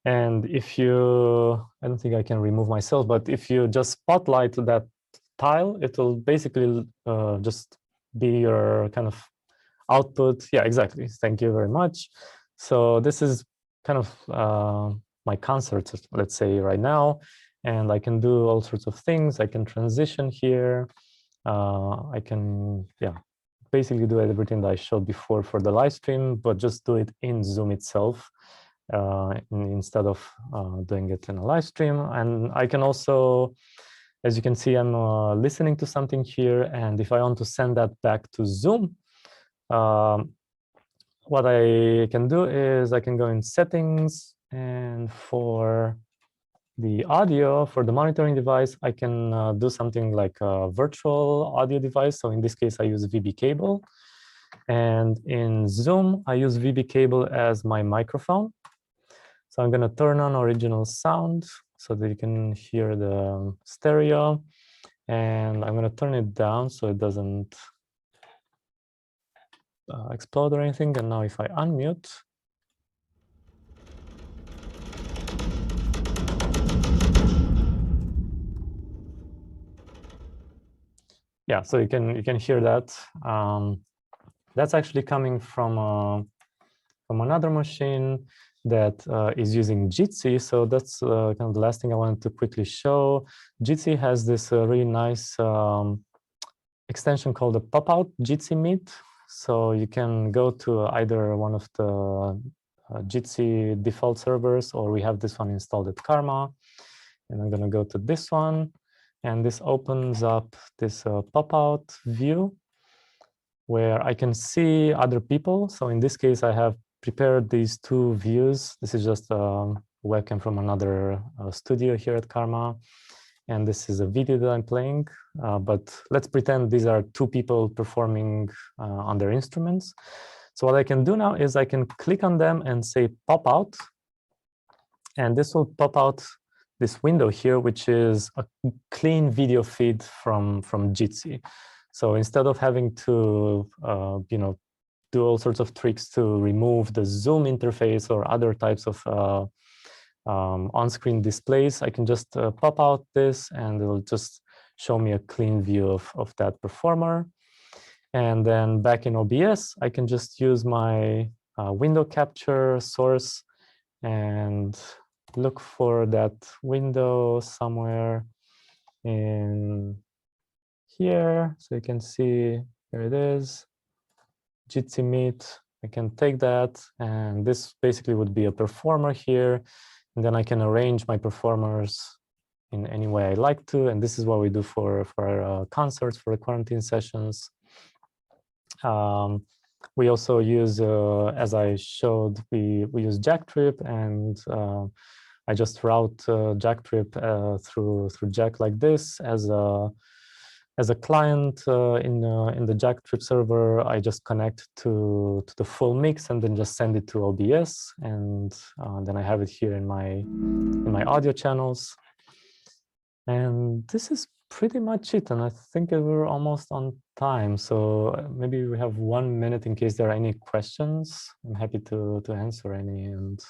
And if you, I don't think I can remove myself, but if you just spotlight that tile, it will basically just be your kind of output. Yeah, exactly. Thank you very much. So this is kind of my concert, let's say, right now. And I can do all sorts of things. I can transition here. I can, yeah, basically do everything that I showed before for the live stream, but just do it in Zoom itself instead of doing it in a live stream. And I can also As you can see, I'm listening to something here, and if I want to send that back to Zoom, what I can do is I can go in settings, and for the audio, for the monitoring device, I can do something like a virtual audio device. So in this case, I use VB cable. And in Zoom, I use VB cable as my microphone. So I'm going to turn on original sound so that you can hear the stereo. And I'm going to turn it down so it doesn't explode or anything. And now if I unmute, yeah, so you can hear that. That's actually coming from another machine that is using Jitsi. So that's kind of the last thing I wanted to quickly show. Jitsi has this really nice extension called the pop-out Jitsi Meet. So you can go to either one of the Jitsi default servers, or we have this one installed at Karma. And I'm going to go to this one. And this opens up this pop-out view where I can see other people. So in this case, I have prepared these two views. This is just a webcam from another studio here at Karma. And this is a video that I'm playing. But let's pretend these are two people performing on their instruments. So what I can do now is I can click on them and say pop out. And this will pop out this window here, which is a clean video feed from Jitsi. So instead of having to, do all sorts of tricks to remove the Zoom interface or other types of on-screen displays, I can just pop out this, and it'll just show me a clean view of that performer. And then back in OBS, I can just use my window capture source and look for that window somewhere in here. So you can see, here it is, Jitsi Meet. I can take that, and this basically would be a performer here. And then I can arrange my performers in any way I like to. And this is what we do for our concerts, for the quarantine sessions. We also use, as I showed, we use Jacktrip, and I just route Jacktrip through Jack like this as a client in the Jacktrip server. I just connect to the full mix and then just send it to OBS, and then I have it here in my audio channels. And this is pretty much it. And I think we're almost on time. So maybe we have 1 minute in case there are any questions. I'm happy to answer any. And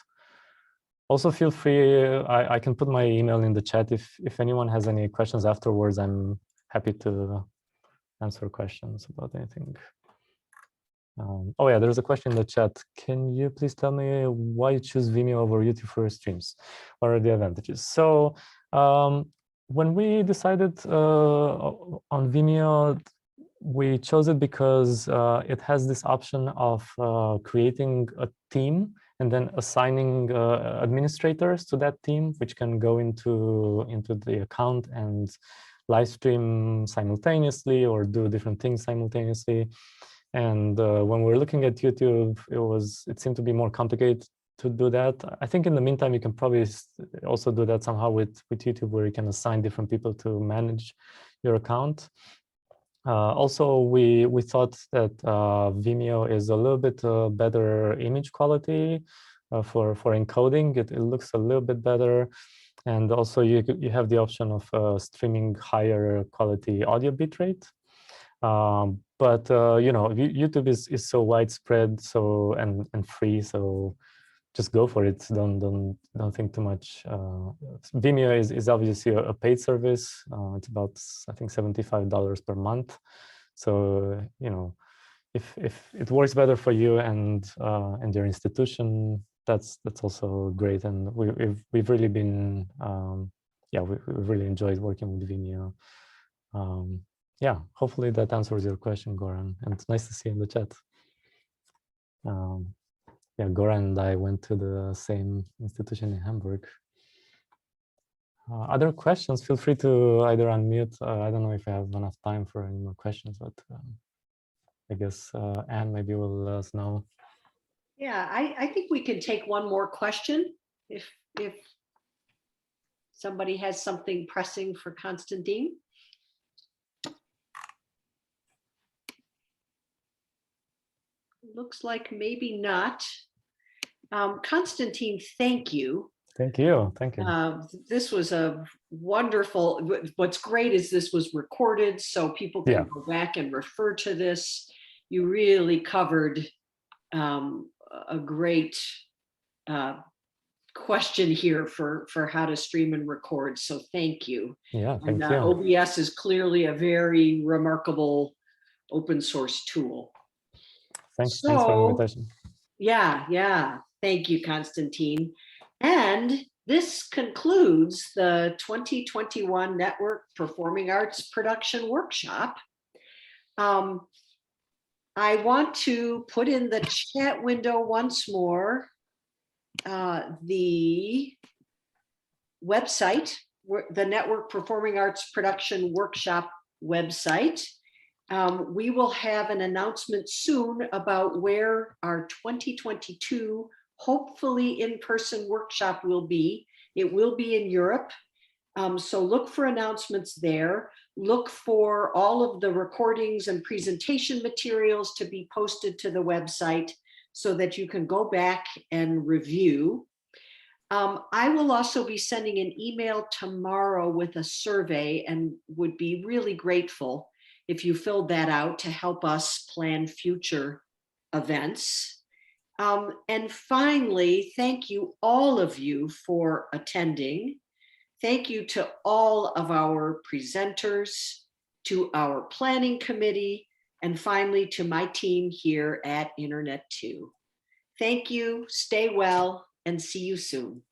also feel free, I can put my email in the chat if anyone has any questions afterwards. I'm happy to answer questions about anything. Oh yeah, there's a question in the chat. Can you please tell me why you choose Vimeo over YouTube for your streams? What are the advantages? So when we decided on Vimeo, we chose it because it has this option of creating a team and then assigning administrators to that team, which can go into the account and live stream simultaneously or do different things simultaneously. And when we're looking at YouTube, it seemed to be more complicated to do that. I think in the meantime, you can probably also do that somehow with YouTube, where you can assign different people to manage your account. Also, we thought that Vimeo is a little bit better image quality for encoding. It looks a little bit better. And also you have the option of streaming higher quality audio bitrate. But YouTube is so widespread, so and free, so just go for it. Don't think too much. Vimeo is obviously a paid service. It's about, I think, $75 per month. So if it works better for you and your institution, that's also great. And we've really been we've really enjoyed working with Vimeo. Yeah, hopefully that answers your question, Goran. And it's nice to see you in the chat. Yeah, Goran and I went to the same institution in Hamburg. Other questions, feel free to either unmute. I don't know if I have enough time for any more questions, but I guess Anne maybe will let us know. Yeah, I think we can take one more question if somebody has something pressing for Konstantin. Looks like maybe not. Konstantin, thank you. Thank you. Thank you. This was a wonderful, what's great is this was recorded so people can go back and refer to this. You really covered a great question here for how to stream and record. So thank you. Yeah, thank you. OBS is clearly a very remarkable open source tool. Thanks for the invitation. Yeah. Thank you, Konstantin. And this concludes the 2021 Network Performing Arts Production Workshop. I want to put in the chat window once more the website, the Network Performing Arts Production Workshop website. We will have an announcement soon about where our 2022 hopefully in-person workshop will be. It will be in Europe. So look for announcements there. Look for all of the recordings and presentation materials to be posted to the website so that you can go back and review. I will also be sending an email tomorrow with a survey and would be really grateful if you filled that out to help us plan future events. And finally, thank you all of you for attending. Thank you to all of our presenters, to our planning committee, and finally to my team here at Internet 2. Thank you, stay well, and see you soon.